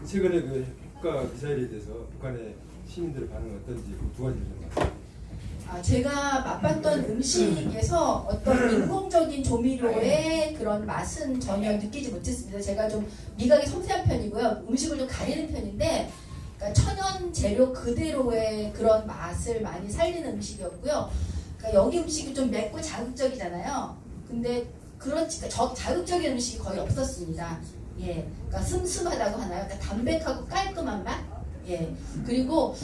최근에 그 국가 미사일에 대해서 북한의 시민들의 반응은 어떤지 두 가지 좀 말씀해주세요. 제가 맛봤던 음식에서 어떤 인공적인 조미료의 그런 맛은 전혀 느끼지 못했습니다. 제가 좀 미각이 섬세한 편이고요. 음식을 좀 가리는 편인데 그러니까 천연 재료 그대로의 그런 맛을 많이 살리는 음식이었고요. 그러니까 여기 음식이 좀 맵고 자극적이잖아요. 근데 그런 자극적인 음식이 거의 없었습니다. 예, 그러니까 슴슴하다고 하나요? 그러니까 담백하고 깔끔한 맛. 예, 그리고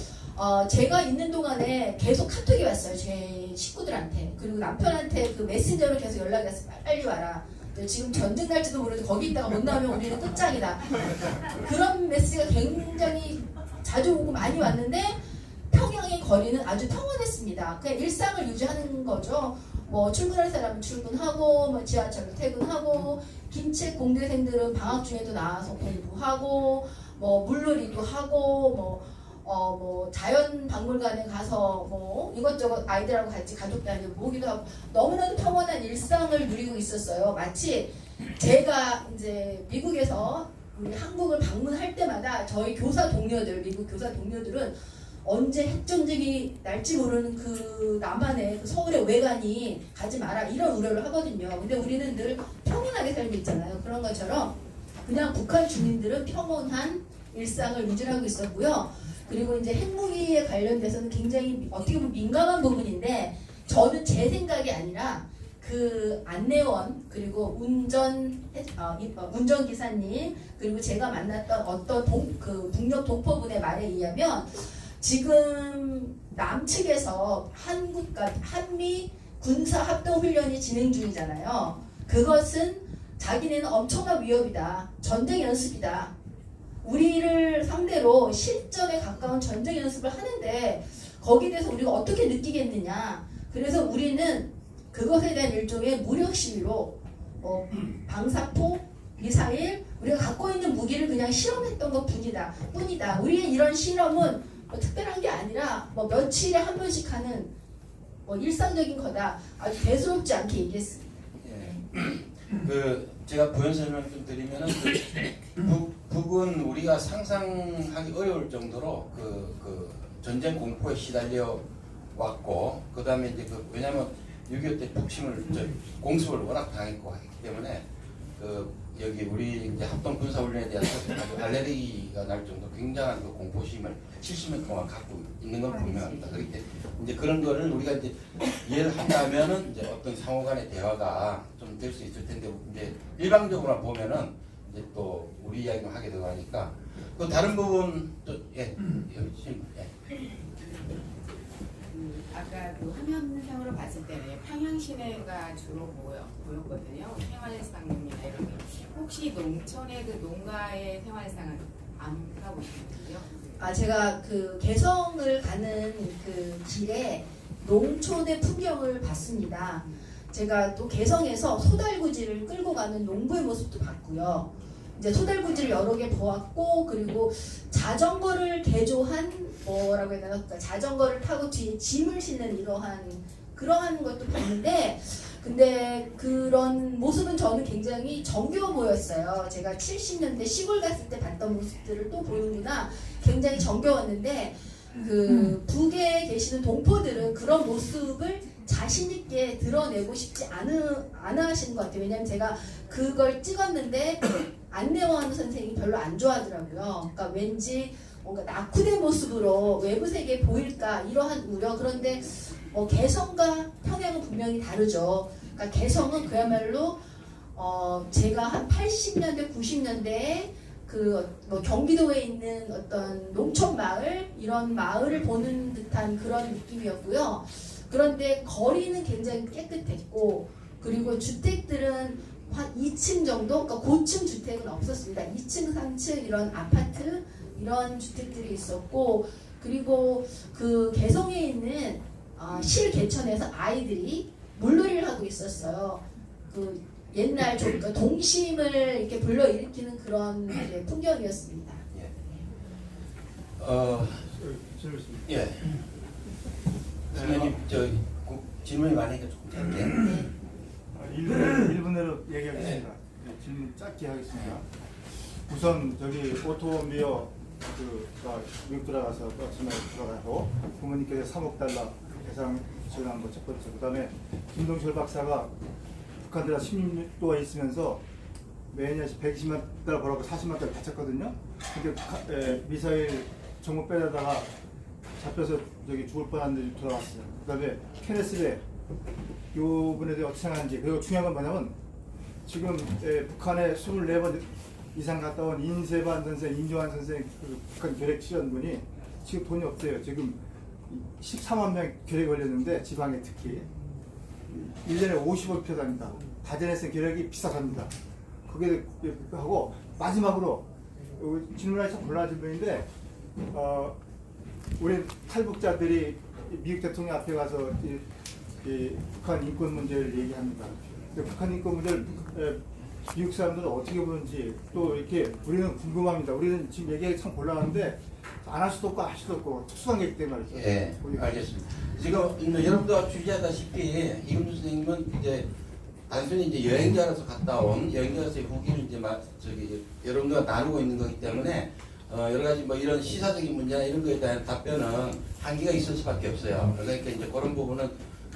제가 있는 동안에 계속 카톡이 왔어요. 제 식구들한테. 그리고 남편한테 그 메신저로 계속 연락이 왔어요. 빨리 와라. 지금 전쟁 날지도 모르는데 거기 있다가 못 나오면 우리는 끝장이다. 그런 메시지가 굉장히 자주 오고 많이 왔는데 평양의 거리는 아주 평온했습니다. 그냥 일상을 유지하는 거죠. 뭐 출근할 사람은 출근하고, 뭐 지하철로 퇴근하고, 김책 공대생들은 방학 중에도 나와서 공부하고, 뭐 물놀이도 하고, 뭐 자연 박물관에 가서 뭐 이것저것 아이들하고 같이 가족 단위로 모기도 하고 너무나도 평온한 일상을 누리고 있었어요. 마치 제가 이제 미국에서 우리 한국을 방문할 때마다 저희 교사 동료들, 미국 교사 동료들은 언제 핵전쟁이 날지 모르는 그 남한의 그 서울의 외관이 가지 마라 이런 우려를 하거든요. 근데 우리는 늘 평온하게 살고 있잖아요. 그런 것처럼 그냥 북한 주민들은 평온한 일상을 유지하고 있었고요. 그리고 이제 핵무기에 관련돼서는 굉장히 어떻게 보면 민감한 부분인데 저는 제 생각이 아니라 그 안내원 그리고 운전기사님 그리고 제가 만났던 어떤 그 북녘 동포분의 말에 의하면 지금 남측에서 한미 군사합동훈련이 진행 중이잖아요. 그것은 자기네는 엄청난 위협이다. 전쟁 연습이다. 우리를 상대로 실전에 가까운 전쟁 연습을 하는데 거기에 대해서 우리가 어떻게 느끼겠느냐. 그래서 우리는 그것에 대한 일종의 무력 시위로 방사포, 미사일 우리가 갖고 있는 무기를 그냥 실험했던 것 뿐이다. 우리의 이런 실험은 특별한 게 아니라 며칠에 한 번씩 하는 일상적인 거다. 아주 대수롭지 않게 얘기했습니다. 제가 부연 설명 좀 드리면은 북은 우리가 상상하기 어려울 정도로 그 전쟁 공포에 시달려 왔고 그다음에 이제 왜냐하면 6.25 때 북침을 공습을 워낙 당했고 하기 때문에 여기 우리 이제 합동 군사 훈련에 대해서 아주 알레르기가 날 정도 굉장한 그 공포심을 70년 동안 갖고 있는 건 분명합니다. 그렇기 때문에 이제 그런 거를 우리가 이제 이해를 한다면은 이제 어떤 상호 간의 대화가 좀 될 수 있을 텐데 이제 일방적으로 보면은 이제 또 우리 이야기만 하게 되고 하니까 또 다른 부분 또 아까 그 화면상으로 봤을 때는 평양 시내가 주로 보였거든요. 생활상이나 이런 게. 혹시 농촌의 그 농가의 생활상은 안 가보셨나요? 제가 그 개성을 가는 그 길에 농촌의 풍경을 봤습니다. 제가 또 개성에서 소달구지를 끌고 가는 농부의 모습도 봤고요. 이제 소달구지를 여러 개 보았고 그리고 자전거를 개조한 뭐라고 해야 되나 그러니까 자전거를 타고 뒤에 짐을 싣는 그러한 것도 봤는데 근데 그런 모습은 저는 굉장히 정겨워 보였어요. 제가 70년대 시골 갔을 때 봤던 모습들을 또 보는구나 굉장히 정겨웠는데 그 북에 계시는 동포들은 그런 모습을 자신 있게 드러내고 싶지 않아 하시는 것 같아요. 왜냐하면 제가 그걸 찍었는데 안내원 선생님이 별로 안 좋아하더라고요. 그러니까 왠지 뭔가 낙후된 모습으로 외부 세계에 보일까 이러한 우려. 그런데 개성과 평양은 분명히 다르죠. 그러니까 개성은 그야말로 제가 한 80년대 90년대에 경기도에 있는 어떤 농촌 마을 이런 마을을 보는 듯한 그런 느낌이었고요. 그런데 거리는 굉장히 깨끗했고 그리고 주택들은 한 2층 정도, 그러니까 고층 주택은 없었습니다. 2층, 3층 이런 아파트 이런 주택들이 있었고 그리고 그 개성에 있는 실 개천에서 아이들이 물놀이를 하고 있었어요. 그 옛날 그러니까 동심을 이렇게 불러일으키는 그런 풍경이었습니다. 예. 선생님 질문이 많으니까 조금 짧게. 1분 내로 얘기하겠습니다. 질문 짧게 하겠습니다. 우선 저기 오토미어 미국 들어가서 처음에 들어가고 부모님께서 3억 달러 배상 지원한 거 첫 번째. 그다음에 김동철 박사가 북한 들어 16년 동안 있으면서 매년 120만 달러 벌었고 40만 달러 바쳤거든요. 근데 미사일 정보 빼다가 잡혀서 저기 죽을 뻔한데 돌아왔어요. 그다음에 케네스베 요분에 대해 어떻게 생각하는지. 그리고 중요한 건 뭐냐면 지금 북한에 24번 이상 갔다 온 인세반 선생, 인조한 선생 그 북한 결핵 치료원분이 지금 돈이 없어요. 지금 13만 명 결핵 걸렸는데 지방에 특히 1년에 50억 표 답니다. 다전에서 기력이 비슷합니다. 그게 하고 마지막으로 질문하기 참 곤란한 질문인데 우리 탈북자들이 미국 대통령 앞에 가서 이 북한 인권 문제를 얘기합니다. 북한 인권 문제를 미국 사람들은 어떻게 보는지 또 이렇게 우리는 궁금합니다. 우리는 지금 얘기하기 참 곤란한데 안 할 수도 없고 할 수도 없고 특수한 게 있기 때문에 말이죠. 예, 알겠습니다. 지금 여러분도 취재하다시피 이금주 선생님은 이제 단순히 이제 여행자로서 갔다 온 여행자로서의 후기를 이제 여러분들과 나누고 있는 거기 때문에 여러 가지 뭐 이런 시사적인 문제나 이런 거에 대한 답변은 한계가 있을 수밖에 없어요. 그러니까 이제 그런 부분은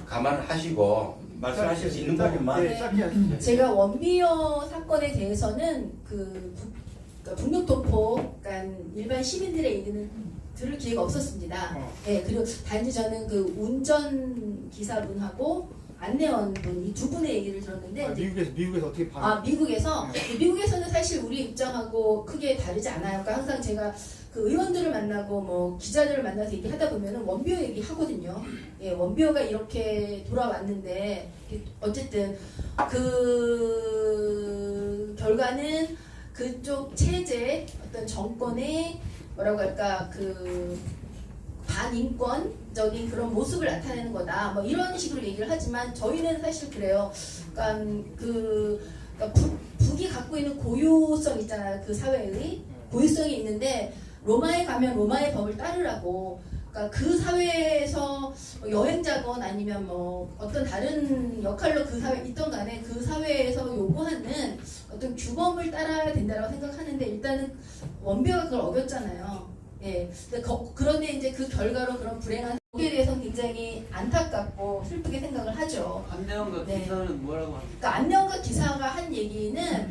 감안을 하시고 말씀하실 수 있는 부분만. 제가 원비어 사건에 대해서는 북녘동포, 그러니까 일반 시민들의 얘기는 들을 기회가 없었습니다. 네, 그리고 단지 저는 그 운전 기사분하고 안내원분 이 두 분의 얘기를 들었는데 미국에서 어떻게 봐? 미국에서는 사실 우리 입장하고 크게 다르지 않아요. 그러니까 항상 제가 그 의원들을 만나고 뭐 기자들을 만나서 얘기하다 보면은 원비어 얘기하거든요. 예, 원비어가 이렇게 돌아왔는데 어쨌든 그 결과는 그쪽 체제 어떤 정권의 뭐라고 할까 그 반인권적인 그런 모습을 나타내는 거다. 뭐 이런 식으로 얘기를 하지만 저희는 사실 그래요. 그러니까 북이 갖고 있는 고유성 있잖아요. 그 사회의 고유성이 있는데 로마에 가면 로마의 법을 따르라고. 그러니까 그 사회에서 여행자건 아니면 뭐 어떤 다른 역할로 그 사회에 있던 간에 그 사회에서 요구하는 어떤 규범을 따라야 된다고 생각하는데 일단은 원비어가 그걸 어겼잖아요. 예. 그런데 이제 그 결과로 그런 불행한 거기에 대해서 굉장히 안타깝고 슬프게 생각을 하죠. 안내원과 기사는 뭐라고 합니까? 그러니까 안내원과 기사가 한 얘기는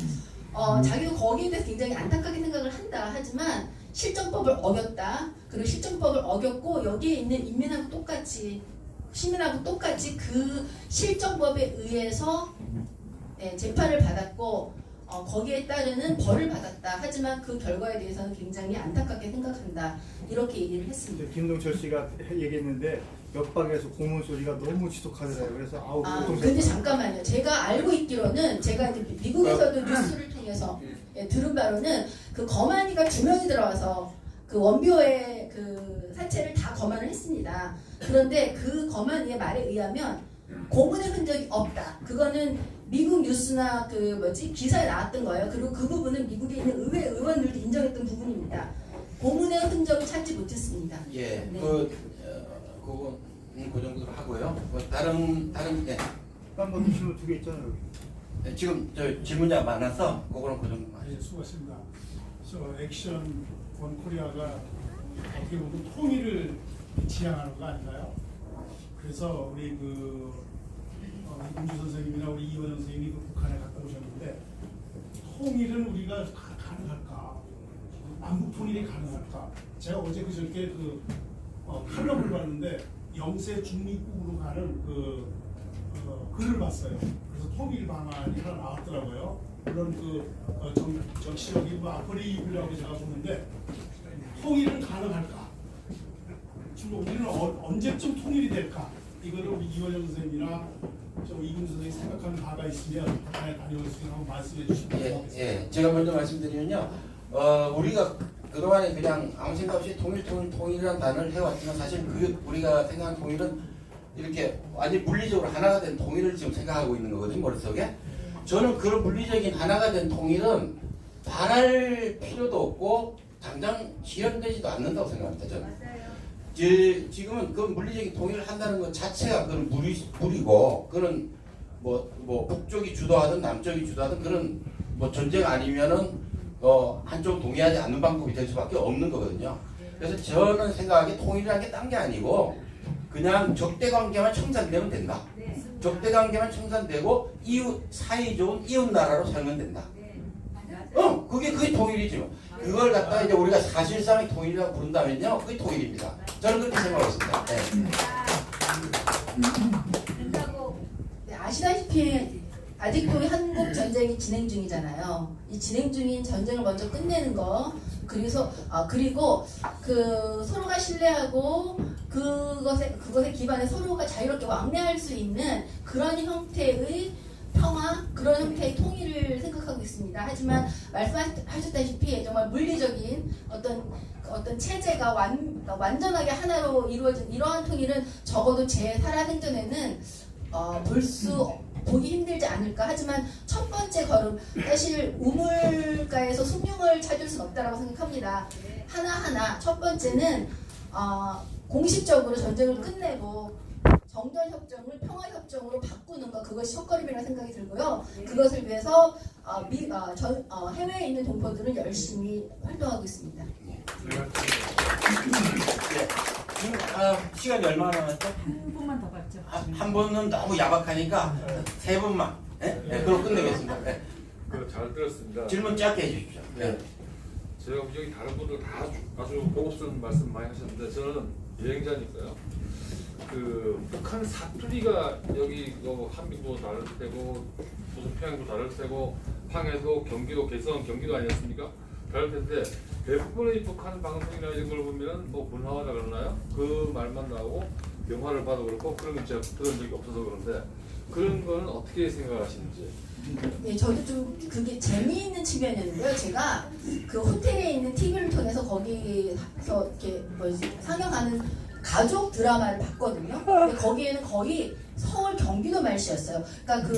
자기도 거기에 대해서 굉장히 안타깝게 생각을 한다. 하지만 실정법을 어겼다. 그리고 실정법을 어겼고 여기에 있는 인민하고 똑같이 시민하고 똑같이 그 실정법에 의해서 재판을 받았고 거기에 따르는 벌을 받았다. 하지만 그 결과에 대해서는 굉장히 안타깝게 생각한다. 이렇게 얘기를 했습니다. 김동철 씨가 얘기했는데 옆방에서 고문 소리가 너무 지독하더라고요. 그래서 아우. 근데 잠깐만요. 제가 알고 있기로는 제가 이제 미국에서도 뉴스를 통해서 들은 바로는 그 검안이가 2명이 들어와서 그 원비어의 그 사체를 다 검안을 했습니다. 그런데 그 검안이의 말에 의하면 고문의 흔적이 없다. 그거는 미국 뉴스나 기사에 나왔던 거예요. 그리고 그 부분은 미국에 있는 의회 의원들도 인정했던 부분입니다. 고문의 흔적을 찾지 못했습니다. 예, 네. 그건 그 정도로 하고요. 뭐 다른 뭐 질문 2개 있잖아요. 여기. 네, 지금 저 질문자 많아서 그거는 그 정도만. 네, 수고하셨습니다. 액션 원 코리아가 어떻게 보면 통일을 지향하는 거 아닌가요? 그래서 우리 이금주 선생님이나 우리 이원영 선생님이 북한에 갔다 오셨는데 통일은 우리가 가능할까? 남북 통일이 가능할까? 제가 어제 그저께 칼럼을 봤는데 영세 중립국으로 가는 글을 봤어요. 그래서 통일 방안이 하나 나왔더라고요. 물론 정치적인 아프리이라고 제가 보는데 통일은 가능할까? 지금 우리는 언제쯤 통일이 될까? 이거를 우리 이원영 선생님이나 이금주 선생님이 생각하는 바가 있으면 북한에 다녀올 수 있는 한번 말씀해 주시면 좋겠습니다. 예, 제가 먼저 말씀드리면요. 우리가 그동안에 그냥 아무 생각 없이 통일이라는 단어를 해왔지만 사실 우리가 생각하는 통일은 이렇게 완전 물리적으로 하나가 된 통일을 지금 생각하고 있는 거거든요, 머릿속에. 저는 그런 물리적인 하나가 된 통일은 바랄 필요도 없고 당장 실현되지도 않는다고 생각합니다, 저는. 지금은 그 물리적인 통일을 한다는 것 자체가 그건 무리고, 그는 뭐 북쪽이 주도하든 남쪽이 주도하든 그런 뭐 전쟁 아니면은 한쪽 동의하지 않는 방법이 될 수밖에 없는 거거든요. 그래서 저는 생각하기에 통일이라는 게 딴 게 아니고 그냥 적대 관계만 청산되면 된다. 적대 관계만 청산되고 사이 좋은 이웃 나라로 살면 된다. 그게 통일이죠. 그걸 갖다가 이제 우리가 사실상의 통일이라고 부른다면요, 그게 통일입니다. 저는 그렇게 생각했습니다. 네, 아시다시피 아직도 한국 전쟁이 진행 중이잖아요. 이 진행 중인 전쟁을 먼저 끝내는 거, 그리고 서로가 신뢰하고 그것에 기반해 서로가 자유롭게 왕래할 수 있는 그런 형태의 평화 그런 형태의 통일을 생각하고 있습니다. 하지만 말씀하셨다시피 정말 물리적인 어떤 체제가 완전하게 하나로 이루어진 이러한 통일은 적어도 제 살아생전에는 보기 힘들지 않을까. 하지만 첫 번째 걸음, 사실 우물가에서 숭늉을 찾을 수는 없다라고 생각합니다. 하나하나 첫 번째는 공식적으로 전쟁을 끝내고 정전협정을 평화협정으로 바꾸는 것, 그것이 첫걸음이라고 생각이 들고요. 그것을 위해서 해외에 있는 동포들은 열심히 활동하고 있습니다. 시간이 얼마나 남았죠? 한 분만 더 받죠. 한 번은 너무 야박하니까 세 분만. 그럼 끝내겠습니다. 잘 들었습니다. 질문 짧게 해주십시오. 제가 여기 다른 분들 다 아주 고급스러운 말씀 많이 하셨는데 저는 여행자니까요. 그 북한 사투리가 여기 한민도 다를 테고 무슨 평양도 다를 테고 황해도 경기도 개성 경기도 아니었습니까? 다를 텐데 대부분의 북한 방송이나 이런 걸 보면은 뭐 문화화다 그러나요? 그 말만 나오고 영화를 봐도 그렇고 그런 건 제가 들은 적이 없어서 그런데 그런 거는 어떻게 생각하시는지? 네, 저도 좀 그게 재미있는 측면이었는데요. 제가 그 호텔에 있는 TV를 통해서 거기서 이렇게 상영하는 가족 드라마를 봤거든요. 근데 거기에는 거의 서울 경기도 말씨였어요. 그러니까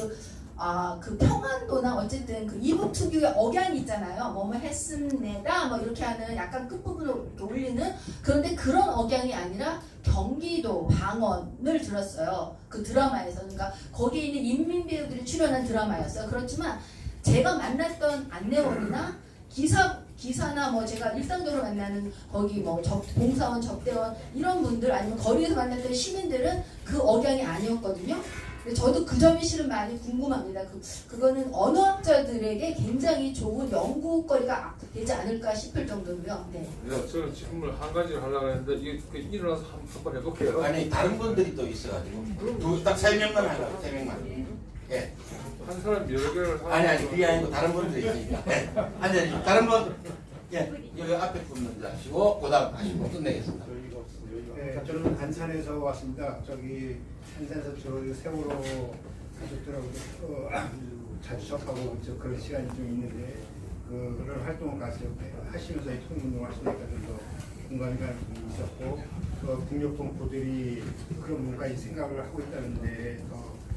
그 평안도나 어쨌든 그 이북 특유의 억양이 있잖아요. 뭐뭐 했습니다. 뭐 이렇게 하는 약간 끝부분을 올리는, 그런데 그런 억양이 아니라 경기도 방언을 들었어요. 그 드라마에서. 그러니까 거기에 있는 인민 배우들이 출연한 드라마였어요. 그렇지만 제가 만났던 안내원이나 기사나 뭐 제가 일상적으로 만나는 거기 뭐 봉사원, 접대원 이런 분들 아니면 거리에서 만났던 시민들은 그 억양이 아니었거든요. 근데 저도 그 점이 실은 많이 궁금합니다. 그거는 언어학자들에게 굉장히 좋은 연구거리가 되지 않을까 싶을 정도로요. 네. 저는 질문을 한 가지를 하려고 했는데 이게 일어나서 한번 해볼게요. 아니 다른 분들이 또 있어가지고 딱 3명만 하려고 3명만. 예. 한 사람 여러 개를 하는 아니 그게 아니고 다른 분들이 있으니까. 아니 다른 분. 예. 여기 앞에 분 먼저 하시고 그다음 하시고 끝내겠습니다. 네, 저는 안산에서 왔습니다. 저기 안산에서 저 세월호 가족들하고 자주 접하고 그런 시간이 좀 있는데 그런 활동을 하시면서 이 통일운동 하시니까 좀 더 공감이 가는 부분이 있었고 국력 동포들이 그런 뭔가 생각을 하고 있다는데 더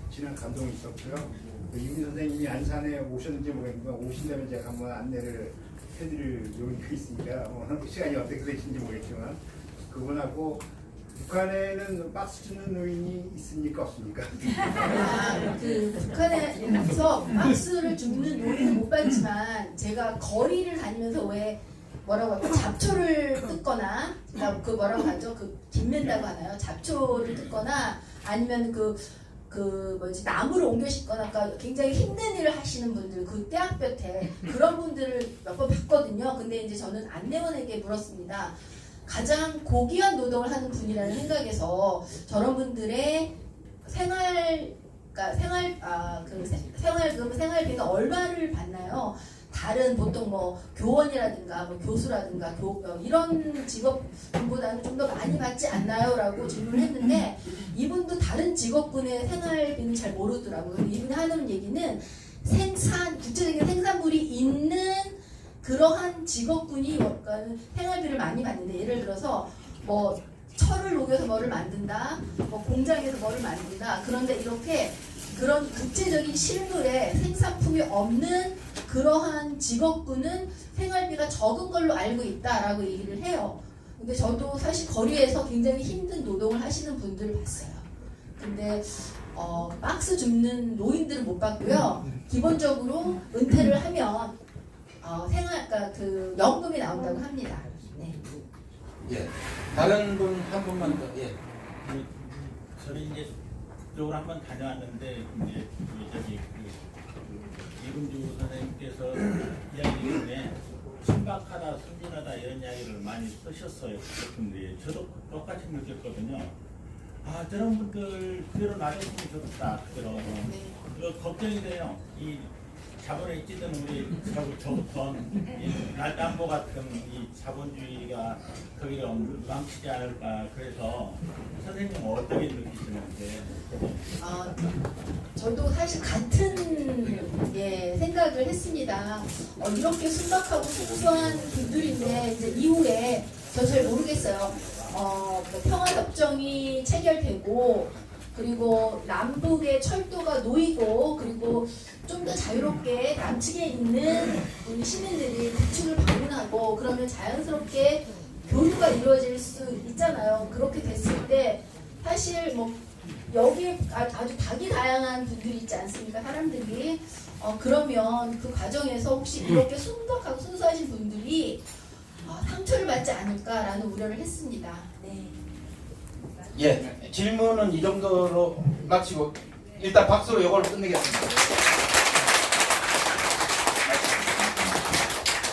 진한 감동이 있었고요. 이민 선생님이 안산에 오셨는지 모르겠는데 오신다면 제가 한번 안내를 해드릴 용의가 있으니까 시간이 어떻게 되시는지 모르겠지만 그분하고 북한에는 박스 주는 노인이 있습니까 없습니까? 북한에서 박스를 줍는 노인은 못 봤지만 제가 거리를 다니면서 왜 뭐라고 할까 잡초를 뜯거나 그 뭐라고 하죠? 그 빚맨다고 하나요? 잡초를 뜯거나 아니면 나무를 옮겨 싣거나 그러니까 굉장히 힘든 일을 하시는 분들 그 떼학볕에 그런 분들을 몇 번 봤거든요. 근데 이제 저는 안내원에게 물었습니다. 가장 고귀한 노동을 하는 분이라는 생각에서 저런 분들의 생활비가 얼마를 받나요? 다른 보통 뭐 교원이라든가 뭐 교수라든가 이런 직업보다는 좀 더 많이 받지 않나요? 라고 질문을 했는데 이분도 다른 직업군의 생활비는 잘 모르더라고요. 근데 이분이 하는 얘기는 구체적인 생산물이 있는 그러한 직업군이 생활비를 많이 받는데 예를 들어서 뭐 철을 녹여서 뭐를 만든다, 뭐 공장에서 뭐를 만든다. 그런데 이렇게 그런 구체적인 실물에 생산품이 없는 그러한 직업군은 생활비가 적은 걸로 알고 있다라고 얘기를 해요. 근데 저도 사실 거리에서 굉장히 힘든 노동을 하시는 분들을 봤어요. 근데 박스 줍는 노인들은 못 봤고요. 기본적으로 은퇴를 하면 연금이 나온다고 합니다. 네. 예. 다른 분 한 분만 더. 예. 저는 이제 그쪽으로 한번 다녀왔는데 이제 이금주 선생님께서 이야기 중에 신박하다, 순진하다 이런 이야기를 많이 쓰셨어요. 근데 저도 똑같이 느꼈거든요. 아 저런 분들 그대로 놔뒀으면 좋겠다. 그대로 걱정이 돼요. 이 자본에 뛰던 우리 저부터 이 날담보 같은 이 자본주의가 거기를 망치지 않을까. 그래서 선생님은 어떻게 느끼시는데? 저도 사실 같은 생각을 했습니다. 이렇게 순박하고 순수한 분들인데 이제 이후에 저 잘 모르겠어요. 평화협정이 체결되고 그리고 남북의 철도가 놓이고 그리고 좀 더 자유롭게 남측에 있는 우리 시민들이 북측을 방문하고 그러면 자연스럽게 교류가 이루어질 수 있잖아요. 그렇게 됐을 때 사실 뭐 여기에 아주 다양한 분들이 있지 않습니까? 사람들이 그러면 그 과정에서 혹시 이렇게 순박하고 순수하신 분들이 상처를 받지 않을까라는 우려를 했습니다. 네. 예, 질문은 이 정도로 마치고 일단 박수로 이걸 끝내겠습니다.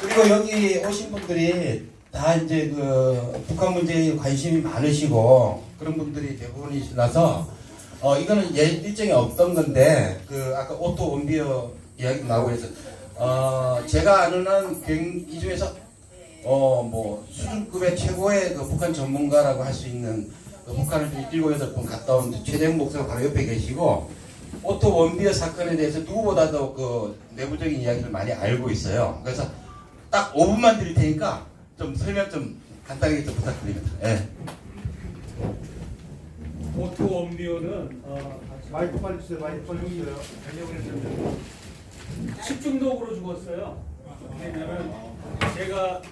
그리고 여기 오신 분들이 다 이제 그 북한 문제에 관심이 많으시고 그런 분들이 대부분이라서 이거는 일정이 없던 건데 그 아까 오토 원비어 이야기도 나오고 해서 제가 아는 한 이 중에서 뭐 수준급의 최고의 그 북한 전문가라고 할 수 있는 그 북한을 7, 8번 갔다 온 최재형 목사가 바로 옆에 계시고 오토 원비어 사건에 대해서 누구보다도 그 내부적인 이야기를 많이 알고 있어요. 그래서 딱 5분만 드릴 테니까 좀 설명 좀 간단하게 좀 부탁드립니다. 예. 오토 원비어는 마이크 빨리 주세요. 마이크 빨리 주세요. 식중독으로 죽었어요. 왜냐면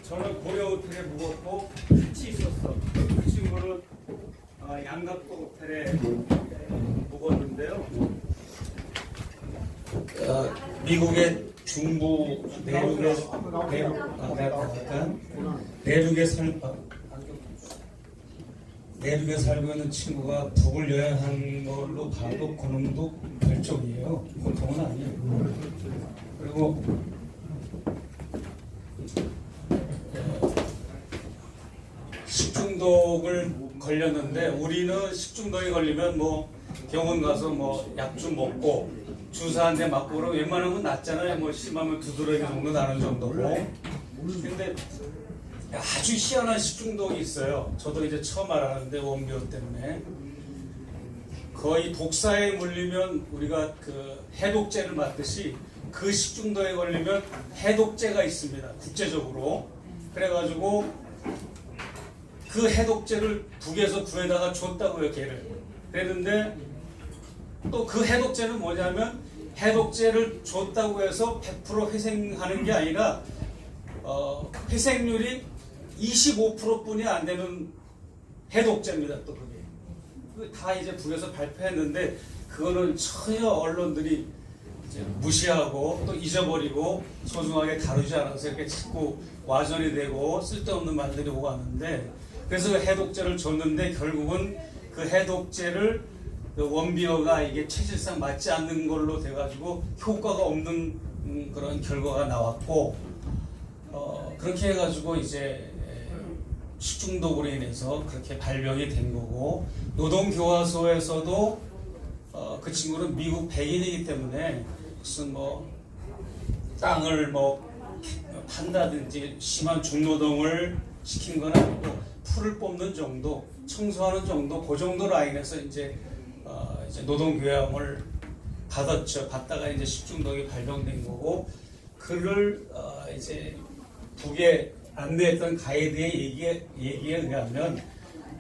저는 고려 호텔에 묵었고 같이 있었어. 그 친구는 양각도 호텔에 묵었는데요. 미국의 중부 내륙에 살고 있는 친구가 북을 여행한 걸로 봐도 그놈도 별종이에요. 보통은 아니에요. 그리고 식중독을 걸렸는데 우리는 식중독에 걸리면 뭐 병원 가서 뭐 약 좀 먹고 주사 한 대 맞고 그러면 웬만하면 낫잖아요. 뭐 심하면 두드러기 정도 나는 정도고. 근데 아주 희한한 식중독이 있어요. 저도 이제 처음 알았는데 원비어 때문에 거의 독사에 물리면 우리가 그 해독제를 맞듯이 그 식중독에 걸리면 해독제가 있습니다. 국제적으로. 그래가지고 그 해독제를 북에서 구해다가 줬다고요, 걔를. 그랬는데 또 그 해독제는 뭐냐면 해독제를 줬다고 해서 100% 회생하는 게 아니라 회생률이 25%뿐이 안 되는 해독제입니다. 또 그게 다 이제 북에서 발표했는데 그거는 전혀 언론들이 이제 무시하고 또 잊어버리고 소중하게 다루지 않아서 이렇게 자꾸 와전이 되고 쓸데없는 말들이 오고 왔는데 그래서 그 해독제를 줬는데 결국은 그 해독제를 그 원비어가 이게 체질상 맞지 않는 걸로 돼가지고 효과가 없는 그런 결과가 나왔고 그렇게 해가지고 이제 식중독으로 인해서 그렇게 발병이 된 거고 노동교화소에서도 그 친구는 미국 백인이기 때문에 무슨 뭐 땅을 뭐 판다든지 심한 중노동을 시킨 건 아니고 풀을 뽑는 정도, 청소하는 정도, 그 정도 라인에서 이제 노동교양을 받았죠. 받다가 이제 식중독이 발병된 거고 그를 이제 북에 안내했던 가이드의 얘기에 의하면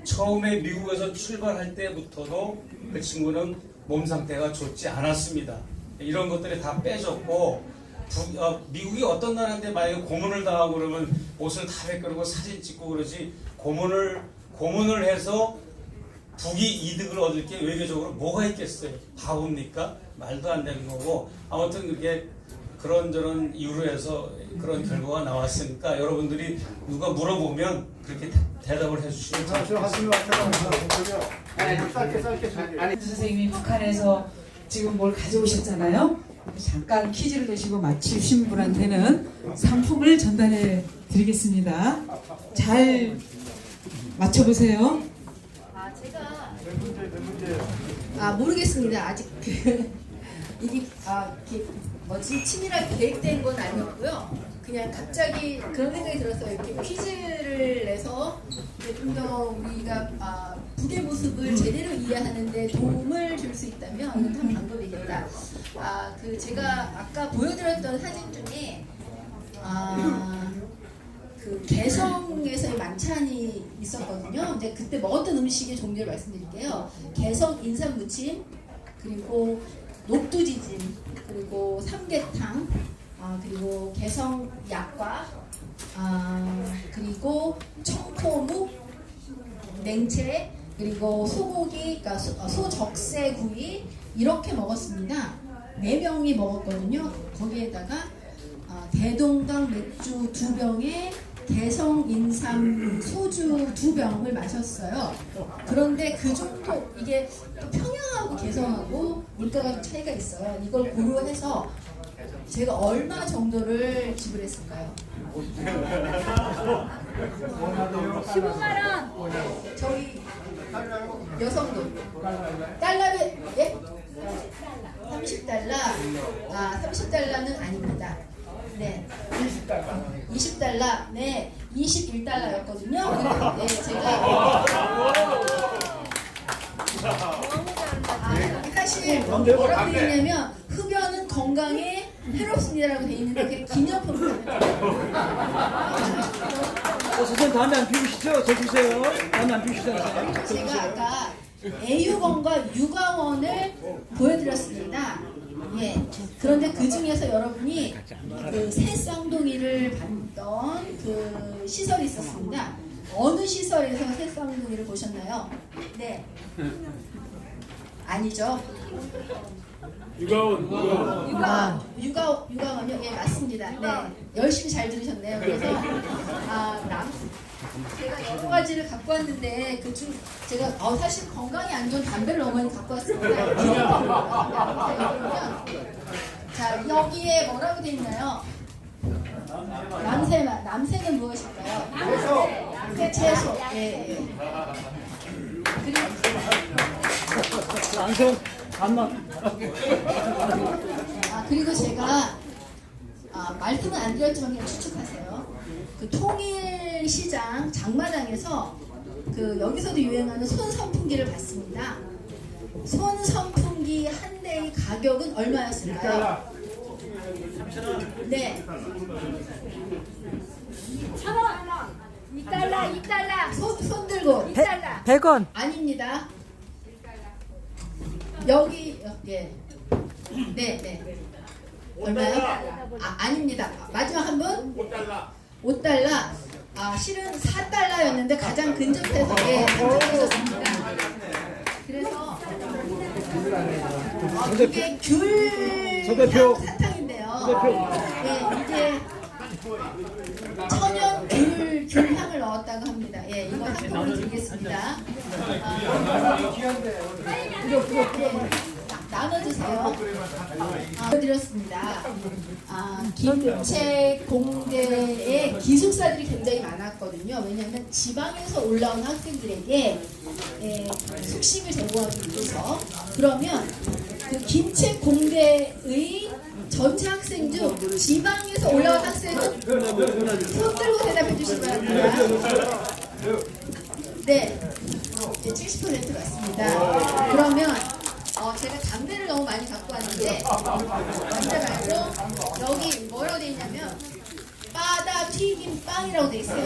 처음에 미국에서 출발할 때부터도 그 친구는 몸 상태가 좋지 않았습니다. 이런 것들이 다 빼졌고 미국이 어떤 나라인데 만약에 고문을 당하고 그러면 옷을 다 벗겨놓고 사진 찍고 그러지 고문을 해서 북이 이득을 얻을 게 외교적으로 뭐가 있겠어요? 바보입니까? 말도 안 되는 거고 아무튼 그렇게 그런저런 이유로 해서 그런 결과가 나왔으니까 여러분들이 누가 물어보면 그렇게 대답을 해주시면 선생님이 북한에서 지금 뭘 가져오셨잖아요. 잠깐 퀴즈를 내시고 맞추신 분한테는 상품을 전달해 드리겠습니다. 잘 맞춰보세요. 제가 모르겠습니다. 아직 이게 뭐지 치밀하게 계획된 건 아니었고요. 그냥 갑자기 그런 생각이 들었어요. 이렇게 퀴즈를 내서 좀 더 우리가 북의 모습을 제대로 이해하는데 도움을 줄 수 있다면 한 방법이겠다. 그 제가 아까 보여드렸던 사진 중에 그 개성에서의 만찬이 있었거든요. 이제 그때 먹었던 음식의 종류를 말씀드릴게요. 개성 인삼무침, 그리고 녹두지짐, 그리고 삼계탕, 그리고 개성 약과, 그리고 청포묵, 냉채, 그리고 소고기, 그러니까 소적새구이 이렇게 먹었습니다. 4명이 먹었거든요. 거기에다가 대동강 맥주 2병에 개성 인삼 소주 2병을 마셨어요. 그런데 그 정도 이게 또 평양하고 개성하고 물가가 좀 차이가 있어요. 이걸 고려해서 제가 얼마 정도를 지불했을까요? 15만 원. 저희 여성분 달러를 예? 30달러. 30달러는 아닙니다. 네. 20달러. 네. 21달러였거든요. 네, 제가 사실 뭐라고 되어 있냐면 흡연은 건강에 해롭습니다라고 되어 있는데 그게 기념품이에요. 선생님 담배 안 피우시죠? 저 주세요. 담배 안 피우시잖아요. 제가 아까 애유건과 육아원을 보여드렸습니다. 예. 그런데 그 중에서 여러분이 그 새 쌍둥이를 봤던 그 시설이 있었습니다. 어느 시설에서 새 쌍둥이를 보셨나요? 네. 아니죠. 육아원요? 예, 맞습니다. 네. 열심히 잘 들으셨네요. 그래서 제가 여러 가지를 갖고 왔는데 그중 제가 사실 건강이 안 좋은 담배를 너무 많이 갖고 왔습니다. 자, 여기에 뭐라고 되어 있나요? 남새는 무엇일까요? 남새. 채소. 예. 그리고 남새 반만. 그리고 제가 말씀은 안 드렸지만 그냥 추측하세요. 그 통일시장 장마당에서 그 여기서도 유행하는 손선풍기를 봤습니다. 손선풍기 한 대의 가격은 얼마였을까요? 3,000원. 네. 1,000원. 2달러. 손 들고. 2달러. 100원. 아닙니다. 여기 예. 네. 얼마요? 아닙니다. 마지막 한 분? 5달러. 실은 4달러였는데 가장 근접해서 근접했었습니다. 그래서 이게 귤 사탕인데요. 예, 이제 천연 귤 향을 넣었다고 합니다. 예, 이거 한 통을 드리겠습니다. 나눠주세요. 드렸습니다. 김책 공대에 기숙사들이 굉장히 많았거든요. 왜냐하면 지방에서 올라온 학생들에게 숙식을 제공하기 위해서. 그러면 그 김책 공대의 전체 학생 중 지방에서 올라온 학생은 손 들고 대답해 주실 것 같아요. 네, 70% 맞습니다. 그러면 제가 담배를 너무 많이 갖고 왔는데 담배 말고 여기 뭐라고 돼 있냐면 바다 튀김 빵이라고 돼 있어요.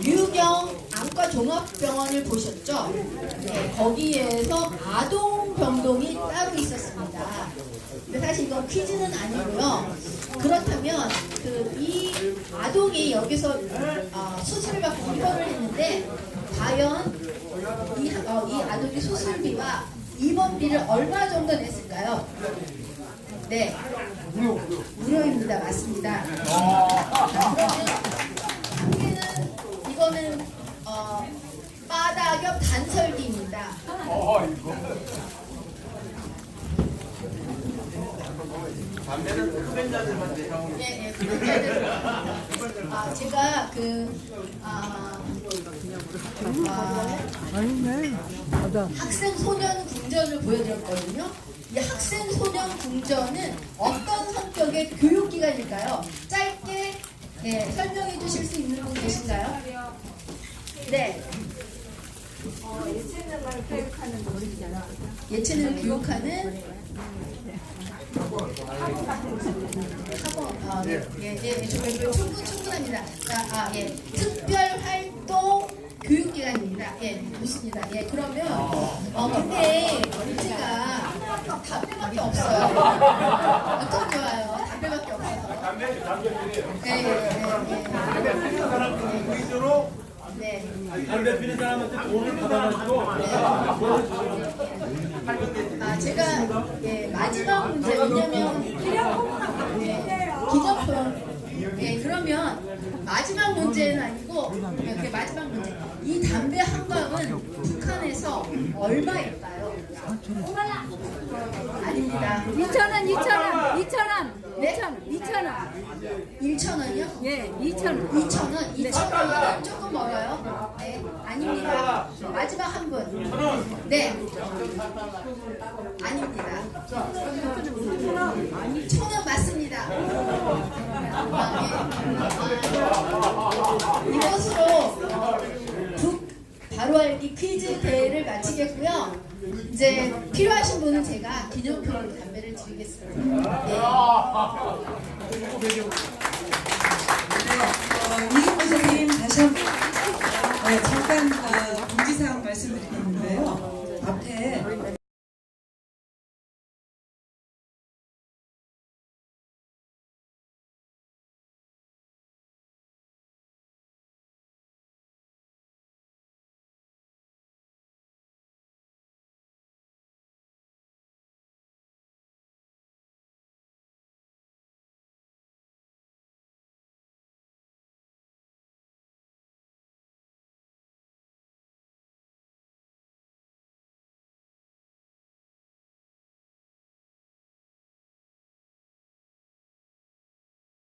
유경 안과 종합병원을 보셨죠? 네, 거기에서 아동 병동이 따로 있었습니다. 근데 사실 이건 퀴즈는 아니고요. 그렇다면 이 아동이 여기서 수술을 받고 입원을 했는데 과연 이 아동이 수술비와 입원비를 얼마 정도 냈을까요? 네, 무료입니다. 맞습니다. 그러면 이거는 바다 겸 단설기입니다. 담배는 흡연자들만 대상으로. 예, 흡연자들. 제가 학생 소년 궁전을 보여드렸거든요. 이 학생 소년 궁전은 어떤 성격의 교육기관일까요? 짧게 설명해 주실 수 있는 분 계신가요? 네. 예체능을 교육하는 놀이잖아. 예체능을 교육하는 학원. 충분합니다. 특별활동 교육기관입니다. 좋습니다. 그러면 근데 문제가 담배밖에 없어요. 어떤 좋아요? 담배밖에 없어서. 네. 담배 피는 사람한테 돈을 받아가지고 제가 마지막 문제 왜냐면 기념품 그러면 마지막 문제는 아니고 마지막 문제 이 담배 한 갑은 북한에서 얼마일까요? 아닙니다. 2,000원, 2,000원, 2,000원. 네? 2,000원. 1,000원이요? 예, 2,000원. 2,000원? 2,000원은 조금 멀어요. 네, 아닙니다. 마지막 한 분. 네. 아닙니다. 1,000원 맞습니다. 이것으로 북 바로 알기 퀴즈 대회를 마치겠고요. 이제 필요하신 분은 제가 기념품으로 담배를 드리겠습니다. 이김 선생님 다시 한번 잠깐